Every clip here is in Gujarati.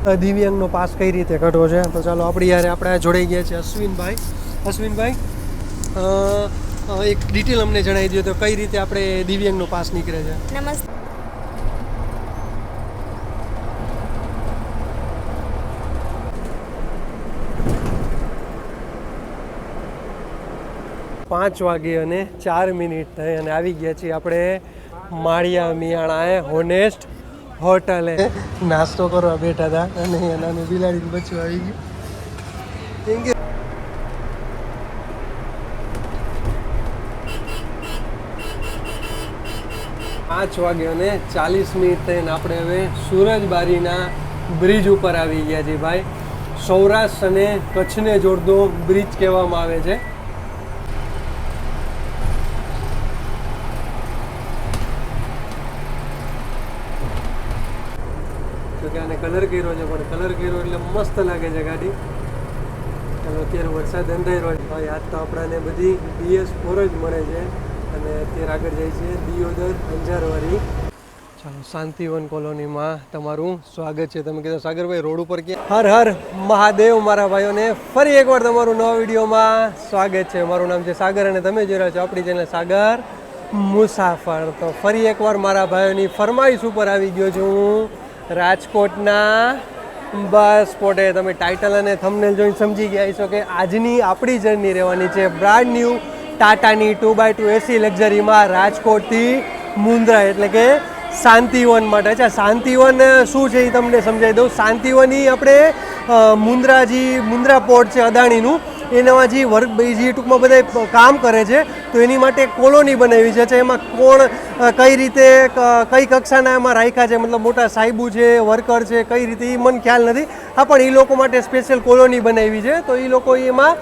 દિવ્યાંગનો પાસ કઈ રીતે કાઢવો છે. તો ચાલો આપણી યારે આપણે જોડાઈ ગયા છે અશ્વિનભાઈ. અશ્વિનભાઈ એક ડિટેલ અમને જણાવી દો તો કઈ રીતે આપણે દિવ્યાંગનો પાસ નીકળે છે. નમસ્તે. 5:04 થઈ અને આવી ગયા છીએ આપણે માળિયા મિયાણાએ હોનેસ્ટ હોટલે. નાસ્તો કરવા બેઠા હતા અને નાનું બિલાડીનું બચ્ચું આવી ગયું. કેમ કે 5:40 થઈને આપણે હવે સુરજબારીના બ્રિજ ઉપર આવી ગયા છીએ ભાઈ. સૌરાષ્ટ્ર અને કચ્છને જોડતો બ્રિજ કહેવામાં આવે છે. આને કલર કર્યો છે પણ કલર કર્યો એટલે મસ્ત લાગે છે ગાડી. અત્યારે વરસાદ અંધારો છે ભાઈ. આજ તો આપણાને બધી BS4 જ મળે છે અને અત્યારે આગળ જાય છે દિયોદર અંજારવાળી. ચાલો શાંતિવન કોલોનીમાં તમારું સ્વાગત છે. તમે કીધું સાગરભાઈ રોડ ઉપર ક્યાં? હર હર મહાદેવ મારા ભાઈઓને ફરી એકવાર તમારું નવા વિડીયોમાં સ્વાગત છે. મારું નામ છે સાગર અને તમે જોઈ રહ્યા છો આપણી ચેનલ સાગર મુસાફર. તો ફરી એકવાર મારા ભાઈઓની ફરમાઈશ ઉપર આવી ગયો છું હું રાજકોટના બસ સ્પોટે. તમે ટાઇટલ અને થંબનેલ જોઈને સમજી ગયા છો કે આજની આપણી જર્ની રહેવાની છે બ્રાન્ડ ન્યૂ ટાટાની 2x2 AC લક્ઝરીમાં રાજકોટથી મુન્દ્રા એટલે કે શાંતિવન માટે. અચ્છા શાંતિવન શું છે એ તમને સમજાવી દઉં. શાંતિવન એ આપણે મુન્દ્રા પોર્ટ છે અદાણીનું, એનામાં જે વર્ક જે ટૂંકમાં બધા કામ કરે છે તો એની માટે કોલોની બનાવી છે. એમાં કોણ કઈ રીતે કઈ કક્ષાના એમાં રાખ્યા છે, મતલબ મોટા સાહેબુ છે, વર્કર છે, કઈ રીતે એ મને ખ્યાલ નથી. હા પણ એ લોકો માટે સ્પેશિયલ કોલોની બનાવી છે તો એ લોકો એમાં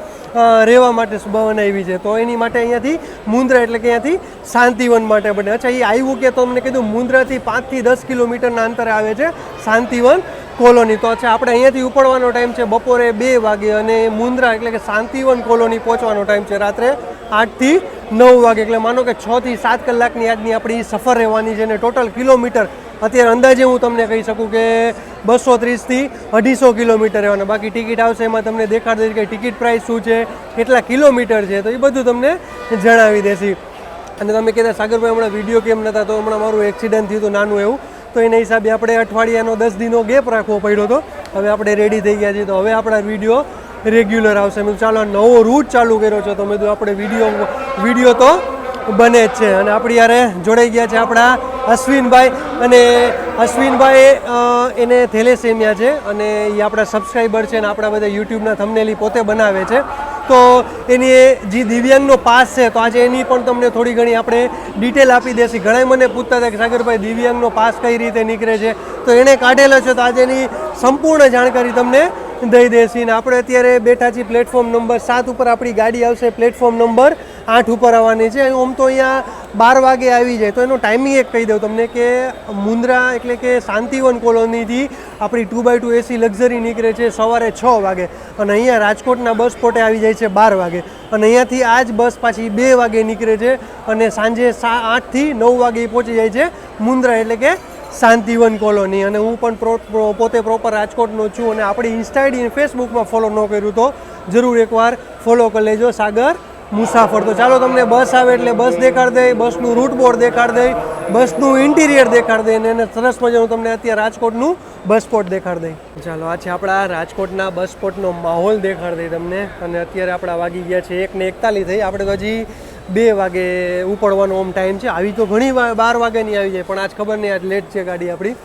રહેવા માટે બનાવી છે. તો એની માટે અહીંયાથી મુન્દ્રા એટલે કે અહીંયાથી શાંતિવન માટે બને. અચ્છા એ આવ્યું કે તો અમને કીધું મુન્દ્રાથી 5 થી 10 કિલોમીટરના અંતરે આવે છે શાંતિવન કોલોની. તો અચ્છા આપણે અહીંયાથી ઉપડવાનો ટાઈમ છે બપોરે 2 વાગે અને મુન્દ્રા એટલે કે શાંતિવન કોલોની પહોંચવાનો ટાઈમ છે રાત્રે 8 થી 9 વાગે. એટલે માનો કે 6 થી 7 કલાકની આજની આપણી સફર રહેવાની છે. અને ટોટલ કિલોમીટર અત્યારે અંદાજે હું તમને કહી શકું કે 230 થી 250 કિલોમીટર રહેવાના. બાકી ટિકિટ આવશે એમાં તમને દેખાડી દઈશ કે ટિકિટ પ્રાઇસ શું છે, કેટલા કિલોમીટર છે, તો એ બધું તમને જણાવી દેશે. અને તમે કહેતા સાગરભાઈ હમણાં વિડીયો કેમ નહોતા, તો હમણાં મારું એક્સિડન્ટ થયું હતું નાનું એવું, તો એના હિસાબે આપણે અઠવાડિયાનો 10 દિનનો ગેપ રાખવો પડ્યો હતો. હવે આપણે રેડી થઈ ગયા છીએ તો હવે આપણા વિડીયો રેગ્યુલર આવશે. મેં ચાલો નવો રૂટ ચાલુ કર્યો છે તો મેં કીધું આપણે વિડીયો તો બને જ છે. અને આપણી યારે જોડાઈ ગયા છે આપણા અશ્વિનભાઈ. અને અશ્વિનભાઈ એને થેલેસેમિયા છે અને એ આપણા સબસ્ક્રાઈબર છે અને આપણા બધા યુટ્યુબના થંબનેલ પોતે બનાવે છે. તો એની જે દિવ્યાંગનો પાસ છે તો આજે એની પણ તમને થોડી ઘણી આપણે ડિટેલ આપી દેશી. ઘણા મને પૂછતા હતા કે સાગરભાઈ દિવ્યાંગનો પાસ કઈ રીતે નીકળે છે, તો એણે કાઢેલો છે તો આજે એની સંપૂર્ણ જાણકારી તમને દઈ દેશી. ને આપણે અત્યારે બેઠા છીએ પ્લેટફોર્મ નંબર 7 ઉપર. આપણી ગાડી આવશે પ્લેટફોર્મ નંબર 8 ઉપર આવવાની છે. આમ તો અહીંયા 12 વાગે આવી જાય. તો એનો ટાઈમિંગ એક કહી દઉં તમને કે મુન્દ્રા એટલે કે શાંતિવન કોલોનીથી આપણી 2x2 AC લક્ઝરી નીકળે છે સવારે 6 વાગે અને અહીંયા રાજકોટના બસ સ્પોટે આવી જાય છે 12 વાગે. અને અહીંયાથી આ જ બસ પાછી 2 વાગે નીકળે છે અને સાંજે 8 થી 9 વાગે પહોંચી જાય છે મુન્દ્રા એટલે કે શાંતિવન કોલોની. અને હું પણ પોતે પ્રોપર રાજકોટનો છું અને આપણી ઇન્સ્ટા આઈડી ફેસબુકમાં ફોલો ન કર્યું તો જરૂર એકવાર ફોલો કરી લેજો સાગર મુસાફર. તો ચાલો તમને બસ આવે એટલે બસ દેખાડી દઈ, બસનું રૂટ બોર્ડ દેખાડી દઈ, બસનું ઇન્ટિરિયર દેખાડી દઈ અને સરસ મજાનું તમને અત્યારે રાજકોટનું બસ સ્પોટ દેખાડી દઈ. ચાલો આ છે આપણા રાજકોટના બસ સ્પોટનો માહોલ દેખાડી દઈ તમને. અને અત્યારે આપણા વાગી ગયા છે 1:41 થઈ. આપણે તો હજી 2 વાગે ઉપડવાનો આમ ટાઈમ છે. આવી તો ઘણી 12 વાગ્યાની આવી જાય પણ આજ ખબર નહીં, આજ લેટ છે ગાડી આપણી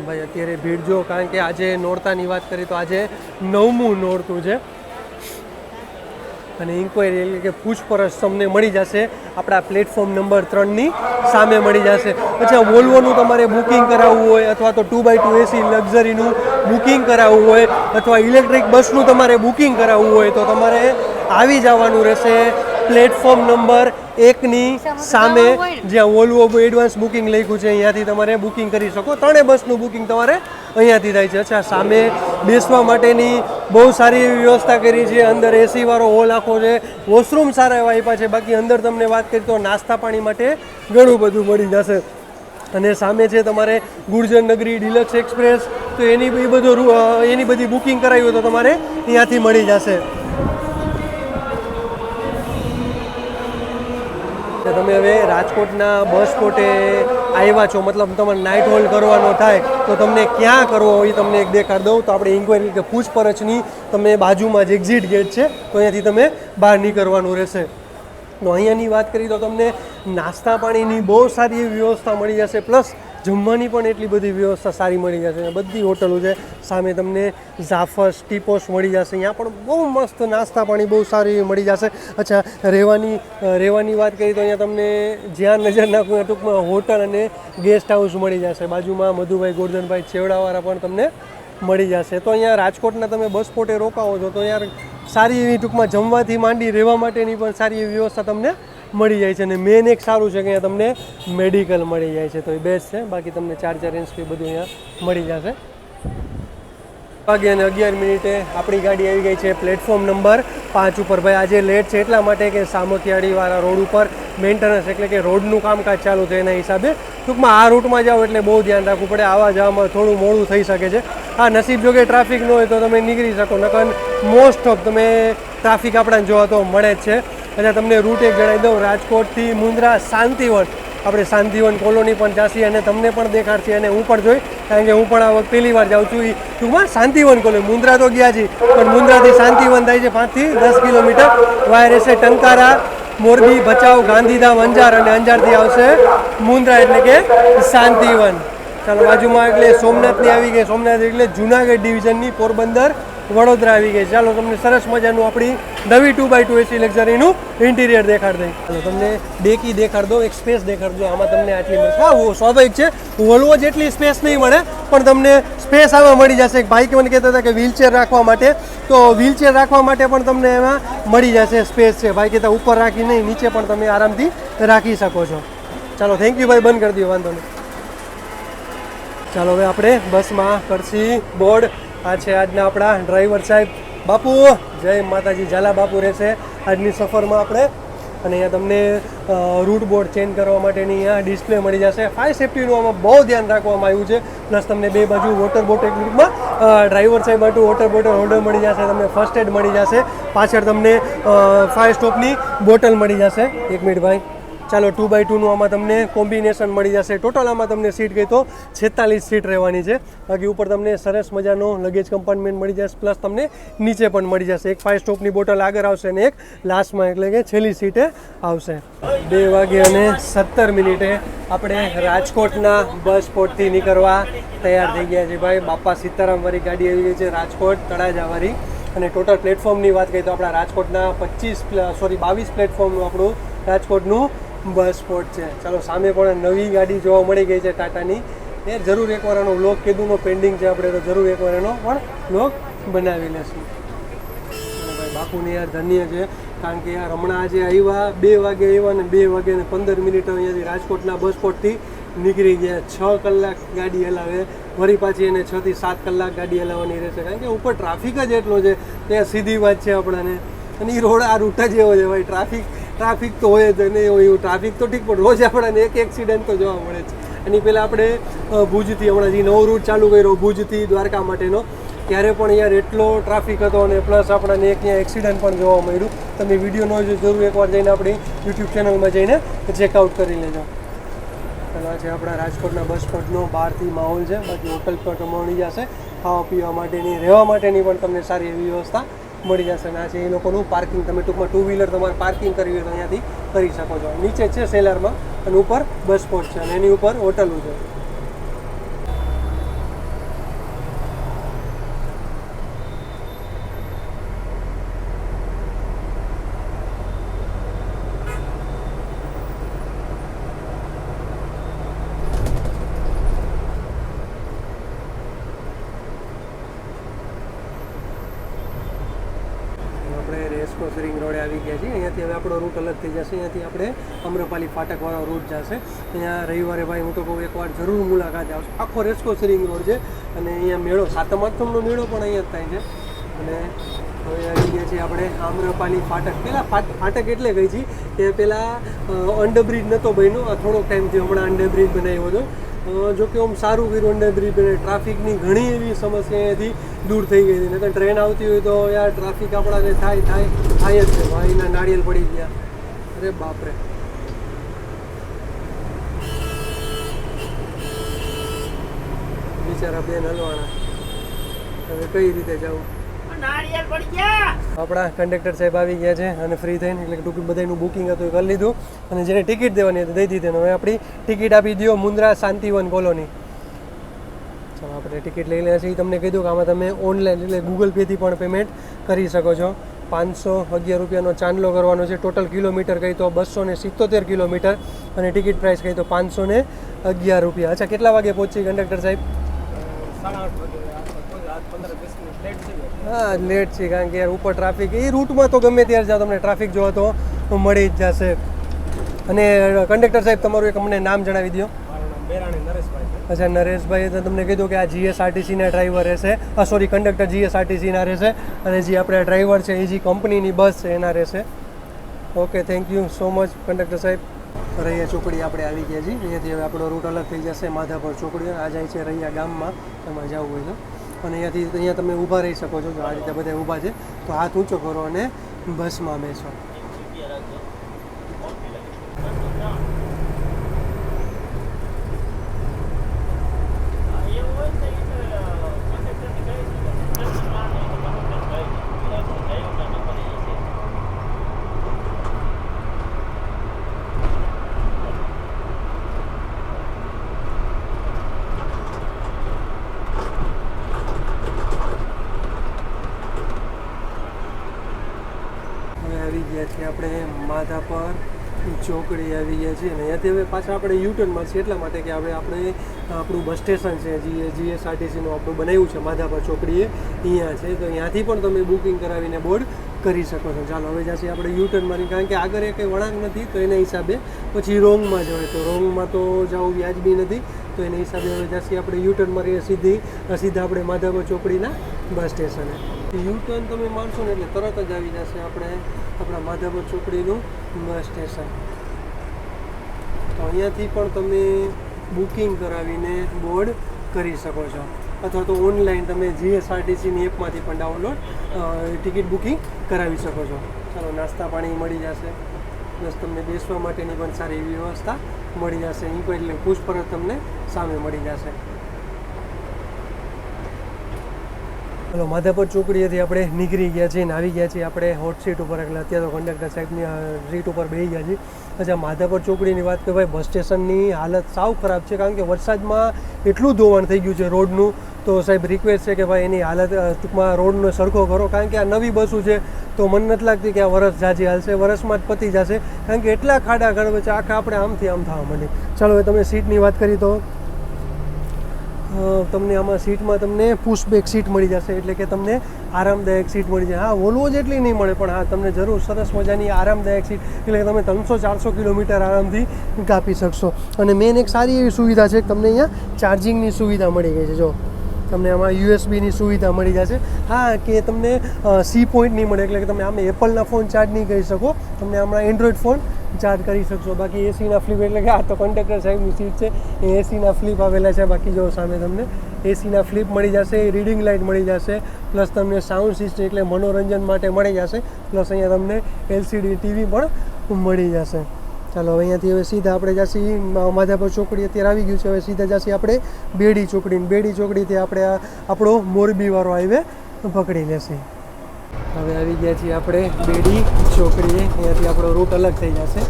ભાઈ. અત્યારે ભીડ જો, કારણ કે આજે નોરતાની વાત કરીએ તો આજે 9મું નોરતું છે અને ઇન્ક્વાયરી એટલે કે પૂછપરછ તમને મળી જશે આપણા પ્લેટફોર્મ નંબર 3ની સામે મળી જશે. પછી વોલ્વોનું તમારે બુકિંગ કરાવવું હોય અથવા તો 2x2 AC લક્ઝરીનું બુકિંગ કરાવવું હોય અથવા ઇલેક્ટ્રિક બસનું તમારે બુકિંગ કરાવવું હોય તો તમારે આવી જવાનું રહેશે પ્લેટફોર્મ નંબર 1ની સામે જ્યાં વોલ્વો એડવાન્સ બુકિંગ લખ્યું છે અહીંયાથી તમારે બુકિંગ કરી શકો. 3 બસનું બુકિંગ તમારે અહીંયાથી થાય છે. અચ્છા સામે બેસવા માટેની બહુ સારી એવી વ્યવસ્થા કરી છે. અંદર એસી વાળો હોલ આખો છે, વોશરૂમ સારા એવા આપ્યા છે. બાકી અંદર તમને વાત કરી તો નાસ્તા પાણી માટે ઘણું બધું મળી જશે. અને સામે છે તમારે ગુર્જર નગરી ડિલક્સ એક્સપ્રેસ તો એની બધી બુકિંગ કરાવી હોય તો તમારે ત્યાંથી મળી જશે. તમે હવે રાજકોટના બસ સ્પોટે આવ્યા છો, મતલબ તમારે નાઇટ હોલ્ડ કરવાનો થાય તો તમને ક્યાં કરવો હોય તમને એક દેખાડ દઉં. તો આપણે ઇન્ક્વાયરી કે પૂછપરછની તમે બાજુમાં જ એક્ઝિટ ગેટ છે તો અહીંયાથી તમે બહાર નીકળવાનું રહેશે. તો અહીંયાની વાત કરીએ તો તમને નાસ્તા પાણીની બહુ સારી એવી વ્યવસ્થા મળી જશે, પ્લસ જમવાની પણ એટલી બધી વ્યવસ્થા સારી મળી જશે. બધી હોટલો છે, સામે તમને ઝાફસ ટીપોસ મળી જશે, અહીંયા પણ બહુ મસ્ત નાસ્તા પાણી બહુ સારી એવી મળી જશે. અચ્છા, રહેવાની વાત કરીએ તો અહીંયા તમને જ્યાં નજર નાખું ટૂંકમાં હોટલ અને ગેસ્ટ હાઉસ મળી જશે. બાજુમાં મધુભાઈ ગોરધનભાઈ છેવડાવાળા પણ તમને મળી જશે. તો અહીંયા રાજકોટના તમે બસ સ્પોટે રોકાવો છો તો યાર સારી એવી ટૂંકમાં જમવાથી માંડી રહેવા માટેની પણ સારી એવી વ્યવસ્થા તમને મળી જાય છે. અને મેન એક સારું છે કે અહીંયા તમને મેડિકલ મળી જાય છે, તો એ બેસ્ટ છે. બાકી તમને ચાર્જર રેન્જ બધું અહીંયા મળી જશે. વાગ્યા અને 11 આપણી ગાડી આવી ગઈ છે પ્લેટફોર્મ નંબર 5 ઉપર. ભાઈ આજે લેટ છે એટલા માટે કે સામખિયાળીવાળા રોડ ઉપર મેન્ટેનન્સ એટલે કે રોડનું કામકાજ ચાલુ છે, એના હિસાબે ટૂંકમાં આ રૂટમાં જાઓ એટલે બહુ ધ્યાન રાખવું પડે. આવા જવામાં થોડું મોડું થઈ શકે છે. હા, નસીબ જો કે ટ્રાફિક ન હોય તો તમે નીકળી શકો, નકર મોસ્ટ ઓફ તમે ટ્રાફિક આપણાને જોવા તો મળે જ છે. એટલે તમને રૂટ એક જણાવી દઉં, રાજકોટથી મુન્દ્રા શાંતિવન, આપણે શાંતિવન કોલોની પણ જાશી અને તમને પણ દેખાડશે અને હું પણ જોઈ, કારણ કે હું પણ આ વખતે પહેલી વાર જાઉં છું. એ ટૂંકમાં શાંતિવન કોલોની, મુન્દ્રા તો ગયા છીએ પણ મુન્દ્રાથી શાંતિવન થાય છે 5 થી 10 કિલોમીટર. વાય રહેશે ટંકારા, મોરબી, ભચાઉ, ગાંધીધામ, અંજાર અને અંજારથી આવશે મુન્દ્રા એટલે કે શાંતિવન. ચાલો, બાજુમાં એટલે સોમનાથની આવી ગઈ, સોમનાથ એટલે જુનાગઢ ડિવિઝનની પોરબંદર વડોદરા આવી ગઈ. ચાલો તમને સરસ મજાનું આપણી નવી 2x2 એસી લક્ઝરીનું ઇન્ટિરિયર દેખાડ દઈ. ચાલો તમને ડેકી દેખાડ દો, એક સ્પેસ દેખાડ દો. આમાં તમને આટલી મળશે. હા, સ્વાભાવિક છે, વોલ્વો જેટલી સ્પેસ નહીં મળે પણ તમને સ્પેસ આમાં મળી જશે. ભાઈ કે મને કહેતા હતા કે વ્હીલચેર રાખવા માટે, તો વ્હીલચેર રાખવા માટે પણ તમને એમાં મળી જશે સ્પેસ છે. ભાઈ કહેતા ઉપર રાખી નહીં, નીચે પણ તમે આરામથી રાખી શકો છો. ચાલો, થેન્ક યુ ભાઈ, બંધ કરી દો, વાંધો નહીં. ચાલો હવે આપણે બસમાં કરશી બોર્ડ. આ છે આજના આપણા ડ્રાઈવર સાહેબ બાપુ, જય માતાજી. ઝાલા બાપુ રહેશે આજની સફરમાં આપણે. અને અહીંયા તમને રૂટ બોર્ડ ચેન્જ કરવા માટેની અહીંયા ડિસ્પ્લે મળી જશે. ફાયર સેફ્ટીનું આમાં બહુ ધ્યાન રાખવામાં આવ્યું છે. પ્લસ તમને બે બાજુ વોટર બોટલ ગ્રુપમાં ડ્રાઈવર સાહેબ માટે વોટર બોટલ હોલ્ડર મળી જશે, તમને ફર્સ્ટ એડ મળી જશે, પાછળ તમને ફાયર સ્ટોપની બોટલ મળી જશે. 1 મિનિટ ભાઈ. ચાલો, 2x2નું આમાં તમને કોમ્બિનેશન મળી જશે. ટોટલ આમાં તમને સીટ ગઈ તો 46 સીટ રહેવાની છે. બાકી ઉપર તમને સરસ મજાનો લગેજ કમ્પાર્ટમેન્ટ મળી જશે, પ્લસ તમને નીચે પણ મળી જશે. એક ફાયર સ્ટોપની બોટલ આગળ આવશે અને એક લાસ્ટમાં એટલે કે છેલ્લી સીટે આવશે. 2:17 આપણે રાજકોટના બસ સ્પોટથી નીકળવા તૈયાર થઈ ગયા છે ભાઈ. બાપા સીતારામ વાળી ગાડી આવી ગઈ છે રાજકોટ તળાજાવાળી. અને ટોટલ પ્લેટફોર્મની વાત કરીએ તો આપણા રાજકોટના 22 પ્લેટફોર્મનું આપણું રાજકોટનું બસ સ્પોટ છે. ચાલો, સામે પણ નવી ગાડી જોવા મળી ગઈ છે ટાટાની. એ જરૂર એકવાર એનો વ્લોગ કીધુંનો પેન્ડિંગ છે, આપણે તો જરૂર એકવાર એનો પણ વ્લોગ બનાવી લેશું. ભાઈ બાપુને યાર ધન્ય છે, કારણ કે યાર હમણાં આજે આવ્યા 2 વાગે આવ્યા અને 2:15 અહીંયાથી રાજકોટના બસ સ્પોટથી નીકળી ગયા. 6 કલાક ગાડી હલાવે, વળી પાછી એને 6 થી 7 કલાક ગાડી હલાવવાની રહેશે, કારણ કે ઉપર ટ્રાફિક જ એટલો છે. ત્યાં સીધી વાત છે આપણાને. અને એ રોડ આ રૂટ જ એવો છે ભાઈ, ટ્રાફિક તો હોય જ નહીં હોય એવું. ટ્રાફિક તો ઠીક, પણ રોજ આપણને એક એક્સિડન્ટ તો જોવા મળે છે. એની પહેલાં આપણે ભુજથી હમણાં જે નવો રૂટ ચાલુ કર્યો ભુજથી દ્વારકા માટેનો, ત્યારે પણ યાર એટલો ટ્રાફિક હતો અને પ્લસ આપણને એક ત્યાં એક્સિડન્ટ પણ જોવા મળ્યું. તમે વિડીયો ન જોઈ જરૂર એકવાર જઈને આપણી યુટ્યુબ ચેનલમાં જઈને ચેકઆઉટ કરી લેજો. ચાલો, છે આપણા રાજકોટના બસ સ્પોટનો બહારથી માહોલ છે. બાકી હોટલ પણ મળી જશે, ખાવા પીવા માટેની, રહેવા માટેની પણ તમને સારી એવી વ્યવસ્થા મળી જશે. અને આ છે એ લોકોનું પાર્કિંગ. તમે ટૂંકમાં 2 વ્હીલર તમારે પાર્કિંગ કરવી હોય તો અહીંયાથી કરી શકો છો. નીચે છે સેલરમાં અને ઉપર બસ સ્પોટ છે અને એની ઉપર હોટલું છે. રેસકોર્સ રિંગ રોડે આવી ગયા છીએ. અહીંયાથી હવે આપણો રૂટ અલગ થઈ જશે. અહીંયાથી આપણે અમરોપાલી ફાટકવાળો રૂટ જશે. અહીંયા રવિવારે ભાઈ હું તો કહું એકવાર જરૂર મુલાકાત આવશે. આખો રેસકોર્સ રિંગ રોડ છે અને અહીંયા મેળો, સાતમ આઠમનો મેળો પણ અહીંયા જ થાય છે. અને હવે આવી ગયા છીએ આપણે આમ્રપાલી ફાટક. પહેલાં ફાટક એટલે ગઈ છે કે પહેલાં અંડરબ્રિજ નહોતો બન્યો, થોડોક ટાઈમ થયો, હમણાં અંડરબ્રિજ બનાવ્યો હતો. જો કે આમ સારું કર્યું અંડરબ્રિજ બને, ટ્રાફિકની ઘણી એવી સમસ્યા અહીંયાથી દૂર થઈ ગઈ હતી. નહીં તો ટ્રેન આવતી હોય તો યાર ટ્રાફિક આપણાને થાય જ છે. ભાઈના નાળિયેર પડી ગયા, અરે બાપરે. બિચારા બેન હલવાના, હવે કઈ રીતે જવું? આપણા કંડક્ટર સાહેબ આવી ગયા છે અને ફ્રી થઈને, એટલે ટૂંકી બધાનું બુકિંગ હતું એ કરી લીધું અને જેને ટિકિટ દેવાની હતી દઈ દીધી. હવે આપણી ટિકિટ આપી દો મુન્દ્રા શાંતિવન કોલોની. ચાલો આપણે ટિકિટ લઈ લઈએ છીએ. તમને કીધું કે આમાં તમે ઓનલાઈન એટલે ગૂગલ પેથી પણ પેમેન્ટ કરી શકો છો. 511 રૂપિયાનો ચાંદલો કરવાનો છે. ટોટલ કિલોમીટર કહી તો 277 કિલોમીટર અને ટિકિટ પ્રાઇસ કહી તો 511 રૂપિયા. અચ્છા, કેટલા વાગે પહોંચી કંડક્ટર સાહેબ? 8:30 હા, લેટ છે કારણ કે યાર ઉપર ટ્રાફિક એ રૂટમાં તો ગમે ત્યારે જાઓ તમને ટ્રાફિક જોવો તો મળી જ જશે. અને કંડક્ટર સાહેબ તમારું એક અમને નામ જણાવી દો. અચ્છા, નરેશભાઈ તો તમને કીધું કે આ જીએસઆરટીસીના ડ્રાઈવર રહેશે, સોરી કંડક્ટર જીએસઆરટીસીના રહેશે અને જે આપણા ડ્રાઈવર છે એ જે કંપનીની બસ છે એના રહેશે. Okay, thank you so much conductor સાહેબ. રૈયા ચોકડી આપણે આવી ગયા છીએ. અહીંયાથી હવે આપણો રૂટ અલગ થઈ જશે. માધાપર ચોકડી આ જાય છે રૈયા ગામમાં, તમારે જવું હોય તો. અને અહીંયા તમે ઊભા રહી શકો છો. જો આ રીતે બધા ઊભા છે તો હાથ ઊંચો કરો અને બસમાં બેસો. આવી ગયા છીએ આપણે માધાપર ચોકડી આવી ગયા છીએ અને અહીંયાથી હવે પાછા આપણે યુટર્નમાં છીએ એટલા માટે કે હવે આપણે આપણું બસ સ્ટેશન છે જીએસઆરટીસીનું આપણું બનાવ્યું છે માધાપર ચોકડીએ અહીંયા છે, તો અહીંયાથી પણ તમે બુકિંગ કરાવીને બોર્ડ કરી શકો છો. ચાલો હવે જ્યાંથી આપણે યુટર્નમાં, કારણ કે આગળ એ કંઈ વળાંક નથી તો એના હિસાબે પછી રોંગમાં જવાય, તો રોંગમાં તો જવું વ્યાજબી નથી, તો એના હિસાબે હવે જ્યાંથી આપણે યુટર્નમાં રહીએ સીધા આપણે માધાપર ચોકડીના બસ સ્ટેશને. યુટર્ન તમે મારશો ને એટલે તરત જ આવી જશે આપણા માધાપર ચોકડીનું બસ સ્ટેશન. તો અહીંયાથી પણ તમે બુકિંગ કરાવીને બોર્ડ કરી શકો છો અથવા તો ઓનલાઈન તમે જીએસઆરટીસીની એપમાંથી પણ ડાઉનલોડ ટિકિટ બુકિંગ કરાવી શકો છો. ચાલો, નાસ્તા પાણી મળી જશે, પ્લસ તમને બેસવા માટેની પણ સારી એવી વ્યવસ્થા મળી જશે. એટલે પૂછપરછ તમને સામે મળી જશે. ચલો, માધાપર ચોકડીએથી આપણે નીકળી ગયા છીએ અને આવી ગયા છીએ આપણે હોટ સીટ ઉપર. એટલે અત્યારે તો કંડક્ટર સાહેબની સીટ ઉપર બેસી ગયા છીએ. અચ્છા, માધાપર ચોકડીની વાત કરીએ ભાઈ, બસ સ્ટેશનની હાલત સાવ ખરાબ છે કારણ કે વરસાદમાં એટલું ધોવાણ થઈ ગયું છે રોડનું. તો સાહેબ રિક્વેસ્ટ છે કે ભાઈ એની હાલત ટૂંકમાં રોડનો સરખો કરો, કારણ કે આ નવી બસો છે તો મને નથી લાગતી કે આ વરસ જાજી હાલશે, વરસમાં જ પતી જશે કારણ કે એટલા ખાડા ગળવે છે આખા આપણે આમથી આમ થવા માંડે. ચાલો, હવે તમે સીટની વાત કરી તો તમને આમાં સીટમાં તમને પુશબેક સીટ મળી જશે, એટલે કે તમને આરામદાયક સીટ મળી જાય. હા, વોલ્વો જેટલી નહીં મળે પણ હા તમને જરૂર સરસ મજાની આરામદાયક સીટ, એટલે કે તમે 300-400 કિલોમીટર આરામથી કાપી શકશો. અને મેન એક સારી એવી સુવિધા છે કે તમને અહીંયા ચાર્જિંગની સુવિધા મળી ગઈ છે. જો તમને આમાં યુએસબીની સુવિધા મળી જશે. હા, કે તમને સી પોઈન્ટ નહીં મળે, એટલે કે તમે આમાં એપલના ફોન ચાર્જ નહીં કરી શકો, તમને હમણાં એન્ડ્રોઈડ ફોન ચાર્જ કરી શકશો. બાકી એસીના ફ્લિપ, એટલે કે આ તો કંડક્ટર સાહેબની સીટ છે એ એસીના ફ્લિપ આવેલા છે. બાકી જો સામે તમને એસીના ફ્લિપ મળી જશે, રીડિંગ લાઇટ મળી જશે, પ્લસ તમને સાઉન્ડ સિસ્ટમ એટલે મનોરંજન માટે મળી જશે, પ્લસ અહીંયા તમને એલસીડી ટીવી પણ મળી જશે. ચાલો, હવે અહીંયાથી હવે સીધા આપણે જઈએ માધાપર ચોકડી અત્યારે આવી ગયું છે. હવે સીધા જઈએ આપણે બેડી ચોકડી. બેડી ચોકડીથી આપણે આપણો મોરબીવાળો હાઈવે પકડી લેશે. હવે આવી ગયા છીએ આપણે બેડી ચોકડીએ. અહીંયાથી આપણો રૂટ અલગ થઈ જશે.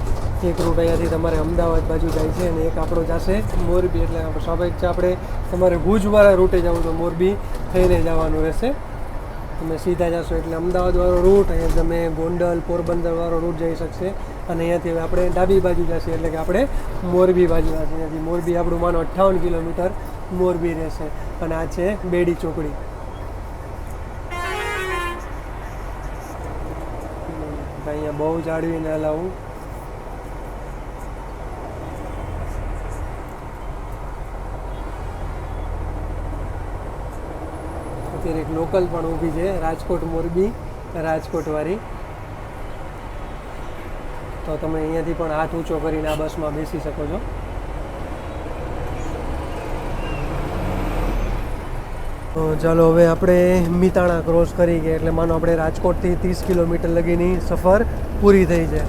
એક રૂટ અહીંયાથી તમારે અમદાવાદ બાજુ જાય છે અને એક આપણો જશે મોરબી. એટલે સ્વાભાવિક છે આપણે તમારે ભુજવાળા રૂટે જવું તો મોરબી થઈને જવાનું રહેશે. તમે સીધા જશો એટલે અમદાવાદવાળો રૂટ, અહીંયા તમે ગોંડલ પોરબંદરવાળો રૂટ જઈ શકશે. અને અહીંયાથી હવે આપણે ડાબી બાજુ જશે એટલે કે આપણે મોરબી બાજુ જશે. અહીંયાથી મોરબી આપણું માનો 58 કિલોમીટર મોરબી રહેશે. અને આ છે બેડી ચોકડી. અહીંયા બહુ જાળવીને હલાવું. અત્યારે એક લોકલ પણ ઊભી છે, રાજકોટ મોરબી રાજકોટવાળી. તો તમે અહીંયાથી પણ હાથ ઊંચો કરીને આ બસમાં બેસી શકો છો. ચાલો હવે આપણે મિતાણા ક્રોસ કરી ગયા એટલે માનો આપણે રાજકોટથી 30 કિલોમીટર લગીની સફર પૂરી થઈ છે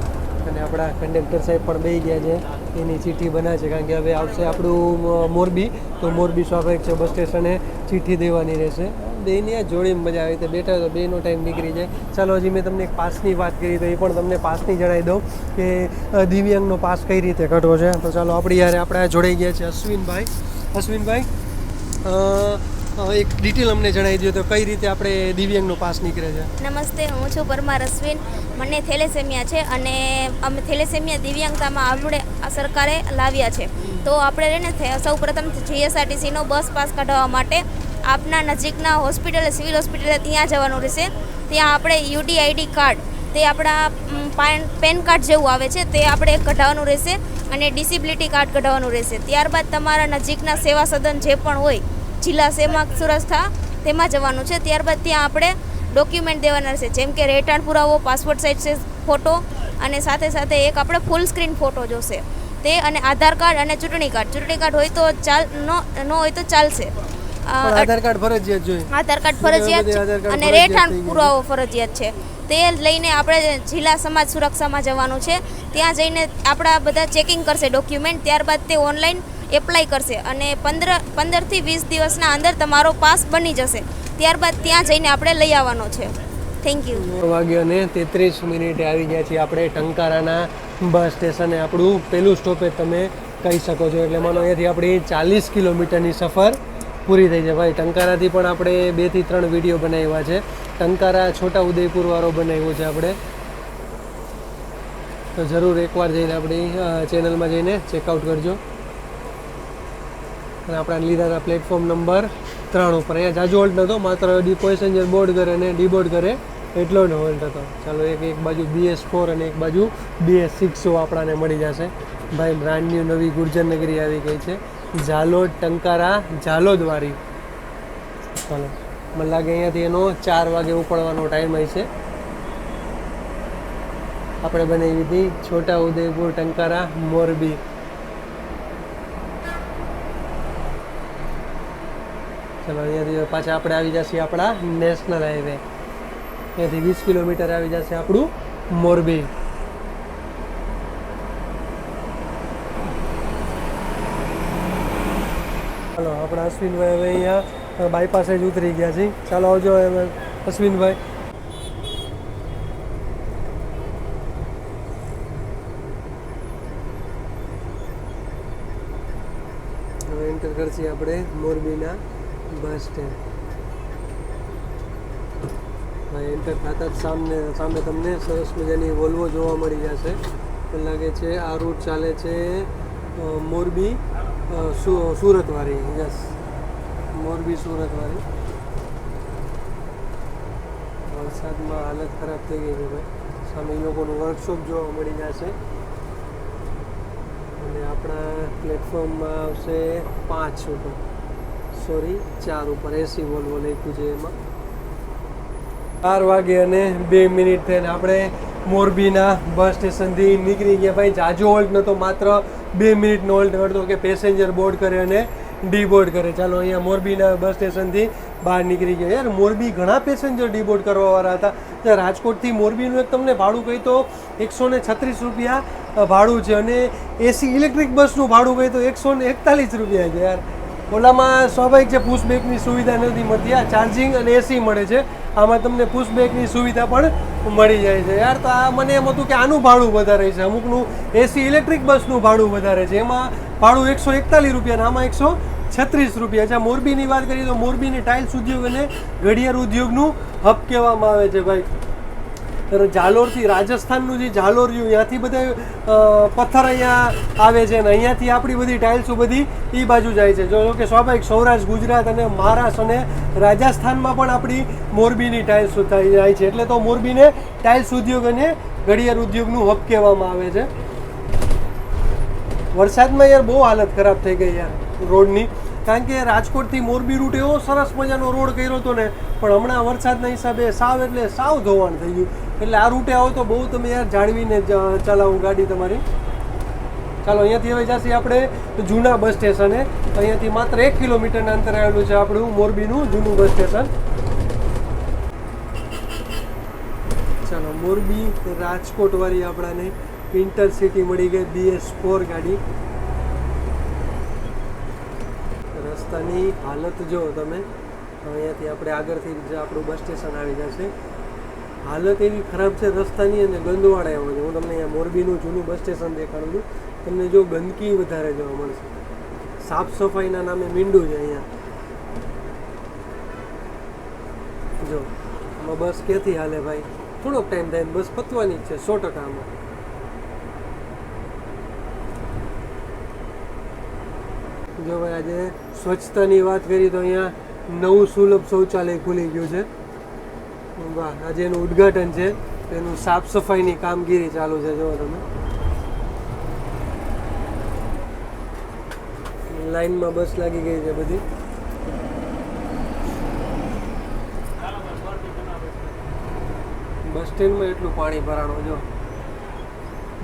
અને આપણા કંડક્ટર સાહેબ પણ બેસી ગયા છે એની ચિઠ્ઠી બનાવે છે કારણ કે હવે આવશે આપણું મોરબી તો મોરબી સ્વાભાવિક છે બસ સ્ટેશને ચિઠ્ઠી દેવાની રહેશે બેની આ જોડીમાં મજા આવી તો બેઠા તો બેનો ટાઈમ નીકળી જાય ચાલો હજી મેં તમને એક પાસની વાત કરી તો એ પણ તમને પાસની જણાવી દઉં કે દિવ્યાંગનો પાસ કઈ રીતે કાઢવો છે તો ચાલો આપણી યારે આપણે જોડાઈ ગયા છે અશ્વિનભાઈ એક ડિટેલ અમને જણાવી દો તો કઈ રીતે આપણે દિવ્યાંગનો પાસ નીકળે છે. નમસ્તે, હું છું પરમાર અશ્વિન. મને થેલેસેમિયા છે અને અમે થેલેસેમિયા દિવ્યાંગતામાં આપણે સરકારે લાવ્યા છે. તો આપણે ને સૌ પ્રથમ જીએસઆરટીસીનો બસ પાસ કઢાવવા માટે આપના નજીકના હોસ્પિટલ સિવિલ હોસ્પિટલે ત્યાં જવાનું રહેશે. ત્યાં આપણે યુડીઆઈડી કાર્ડ તે આપણા પેન કાર્ડ જેવું આવે છે તે આપણે કઢાવવાનું રહેશે અને ડિસેબિલિટી કાર્ડ કઢાવવાનું રહેશે. ત્યારબાદ તમારા નજીકના સેવા સદન જે પણ હોય જિલ્લા સેવા સુરક્ષા તેમાં જવાનું છે. ત્યારબાદ ત્યાં આપણે ડોક્યુમેન્ટ દેવાના રહેશે જેમ કે રહેઠાણ પુરાવો, પાસપોર્ટ સાઇઝ ફોટો અને સાથે સાથે એક આપણે ફૂલ સ્ક્રીન ફોટો જોશે તે અને આધાર કાર્ડ અને ચૂંટણી કાર્ડ હોય તો ન હોય તો ચાલશે. આધાર કાર્ડ ફરજિયાત જોઈએ. આધાર કાર્ડ ફરજિયાત છે અને રહેઠાણ પુરાવો ફરજિયાત છે. તે લઈને આપણે જિલ્લા સમાજ સુરક્ષામાં જવાનું છે. ત્યાં જઈને આપણા બધા ચેકિંગ કરશે ડોક્યુમેન્ટ. ત્યારબાદ તે ઓનલાઈન એપ્લાય કરશે અને 15 થી 20 દિવસના અંદર તમારો પાસ બની જશે. ત્યારબાદ ત્યાં જઈને આપણે લઈ આવવાનો છે. Thank you. 9:33 આવી ગયા છીએ આપણે ટંકારાના બસ સ્ટેશને. આપણું પહેલું સ્ટોપેજ તમે કહી શકો છો એટલે માનો અહીંયાથી આપણી 40 કિલોમીટરની સફર પૂરી થઈ છે. ભાઈ ટંકારાથી પણ આપણે 2 થી 3 વિડીયો બનાવ્યા છે. ટંકારા છોટા ઉદયપુર વાળો બનાવ્યો છે આપણે, તો જરૂર એકવાર જઈને આપણી ચેનલમાં જઈને ચેકઆઉટ કરજો. અને આપણા લીધા હતા પ્લેટફોર્મ નંબર 3 ઉપર. અહીંયા જાજો હોલ્ટ નહોતો, માત્ર પેસેન્જર બોર્ડ કરે અને ડીબોર્ડ કરે એટલો જ હોલ્ટ હતો. ચાલો એક બાજુ BS4 અને એક બાજુ BS6 આપણાને મળી જશે. ભાઈ બ્રાન્ડ ન્યૂ નવી ગુર્જરનગરી આવી ગઈ છે, ઝાલોદ ટંકારા ઝાલોદવાળી. ચાલો મને લાગે અહીંયાથી એનો 4 વાગે ઉપડવાનો ટાઈમ હોય છે. આપણે બનાવી હતી છોટા ઉદયપુર ટંકારા મોરબી. ચલો અહીંયાથી પાછા આપણે આવી જશે આપણા નેશનલ હાઈવે. અહીંયાથી 20 કિલોમીટર આવી જશે આપણું મોરબી. ચાલો આપણા અશ્વિનભાઈ હવે અહીંયા બાયપાસે જ ઉતરી ગયા છે. ચાલો આવજો અશ્વિનભાઈ. હવે એન્ટર કરશે આપણે મોરબીના બસ સ્ટેન્ડ. એન્ટર થતા જ સામે તમને સરસ મજાની વોલ્વો જોવા મળી જશે. મને લાગે છે આ રૂટ ચાલે છે મોરબી સુરતવાળી. યસ, મોરબી સુરતવાળી. વરસાદમાં હાલત ખરાબ થઈ ગઈ છે ભાઈ. સામે એ લોકોનું વર્કશોપ જોવા મળી જશે અને આપણા પ્લેટફોર્મમાં આવશે 5 ઉપર, સોરી 4 ઉપર. એસી વોલ્વો લખ્યું છે એમાં. 4 વાગે અને 2 મિનિટ થઈને આપણે મોરબીના બસ સ્ટેશનથી નીકળી ગયા. ભાઈ જાજો હોલ્ટ નહોતો, માત્ર 2 મિનિટનો હોલ્ટ કરતો કે પેસેન્જર બોર્ડ કરે અને ડીબોર્ડ કરે. ચાલો અહીંયા મોરબીના બસ સ્ટેશનથી બહાર નીકળી ગયા. યાર મોરબી ઘણા પેસેન્જર ડીબોર્ડ કરવાવાળા હતા. ત્યાં રાજકોટથી મોરબીનું એક તમને ભાડું કહી તો 136 રૂપિયા ભાડું છે અને એસી ઇલેક્ટ્રિક બસનું ભાડું કહી તો 141 રૂપિયા છે. યાર ઓલામાં સ્વાભાવિક છે પુશબેકની સુવિધા નથી મળતી. આ ચાર્જિંગ અને એસી મળે છે, આમાં તમને પુશબેકની સુવિધા પણ મળી જાય છે. યાર તો આ મને એમ હતું કે આનું ભાડું વધારે છે, અમુકનું એસી ઇલેક્ટ્રિક બસનું ભાડું વધારે છે, એમાં ભાડું 141 રૂપિયા આમાં 136 રૂપિયા છે. મોરબીની વાત કરીએ તો મોરબીની ટાઇલ્સ ઉદ્યોગ અને ઘડિયાળ ઉદ્યોગનું હબ કહેવામાં આવે છે ભાઈ. ઝાલોરથી રાજસ્થાનનું જે ઝાલોર રહ્યું ત્યાંથી બધા પથ્થર અહીંયા આવે છે અને અહીંયાથી આપણી બધી ટાઇલ્સો બધી એ બાજુ જાય છે. જો કે સ્વાભાવિક સૌરાષ્ટ્ર, ગુજરાત અને મહારાષ્ટ્ર અને રાજસ્થાનમાં પણ આપણી મોરબીની ટાઇલ્સ જાય છે. એટલે તો મોરબીને ટાઇલ્સ ઉદ્યોગ અને ઘડિયાળ ઉદ્યોગનું હબ કહેવામાં આવે છે. વરસાદમાં યાર બહુ હાલત ખરાબ થઈ ગઈ યાર રોડની, કારણ કે રાજકોટથી મોરબી રૂટ એવો સરસ મજાનો રોડ કર્યો હતો ને, પણ હમણાં વરસાદના હિસાબે સાવ ધોવાણ થઈ ગયું. એટલે આ રૂટે આવો તો બહુ તમે યાર જાળવીને ચલાવો ગાડી તમારી. ચાલો અહીંયાથી હવે જઈએ આપણે જૂના બસ સ્ટેશને. અહીંયાથી માત્ર 1 કિલોમીટરના અંતરે આવેલું છે આપણું મોરબીનું જૂનું બસ સ્ટેશન. ચાલો મોરબી રાજકોટ વાળી આપણાને ઇન્ટરસિટી મળી ગઈ BS4 ગાડી. રસ્તાની હાલત જો તમે, અહીંયાથી આપણે આગળથી જે આપણું બસ સ્ટેશન આવી જશે. હાલત એવી ખરાબ છે રસ્તાની અને ગંદવાડા એવો છે. હું તમને અહીંયા મોરબીનું જૂનું બસ સ્ટેશન દેખાડું છું. તમને જો ગંદકી વધારે જોવા મળશે. સાફ સફાઈના નામે મીંડું છે અહીંયા. જો આમાં બસ ક્યાંથી હાલે ભાઈ? થોડોક ટાઈમ થાય બસ પતવાની જ છે 100%. આમાં જો ભાઈ આજે સ્વચ્છતાની વાત કરી તો અહીંયા નવું સુલભ શૌચાલય ખુલી ગયું છે. વાહ, આજે એનું ઉદ્ઘાટન છે. એનું સાફ સફાઈની કામગીરી ચાલુ છે. જો તમે લાઈનમાં બસ લાગી ગઈ છે બધી. બસ સ્ટેન્ડમાં એટલું પાણી ભરાણું જો.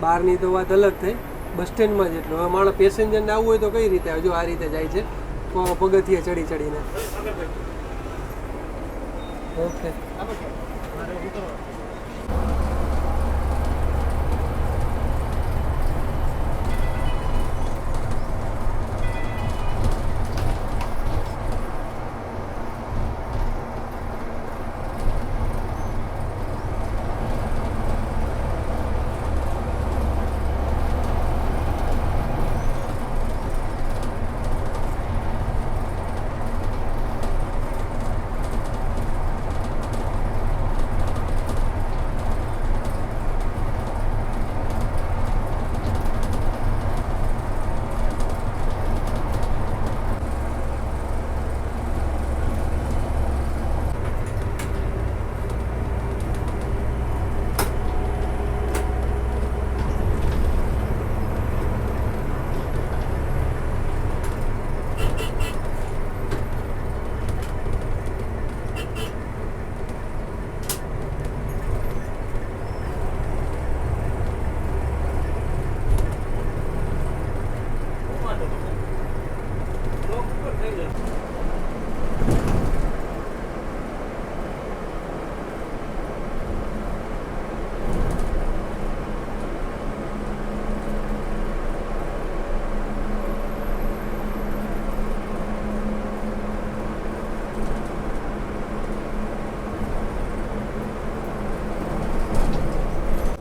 બહારની તો વાત અલગ થઈ, બસ સ્ટેન્ડમાં જ એટલું. હવે માણસ પેસેન્જરને આવવું હોય તો કઈ રીતે આવે? જો આ રીતે જાય છે પગથિયે ચડી ચડીને. ઓકે,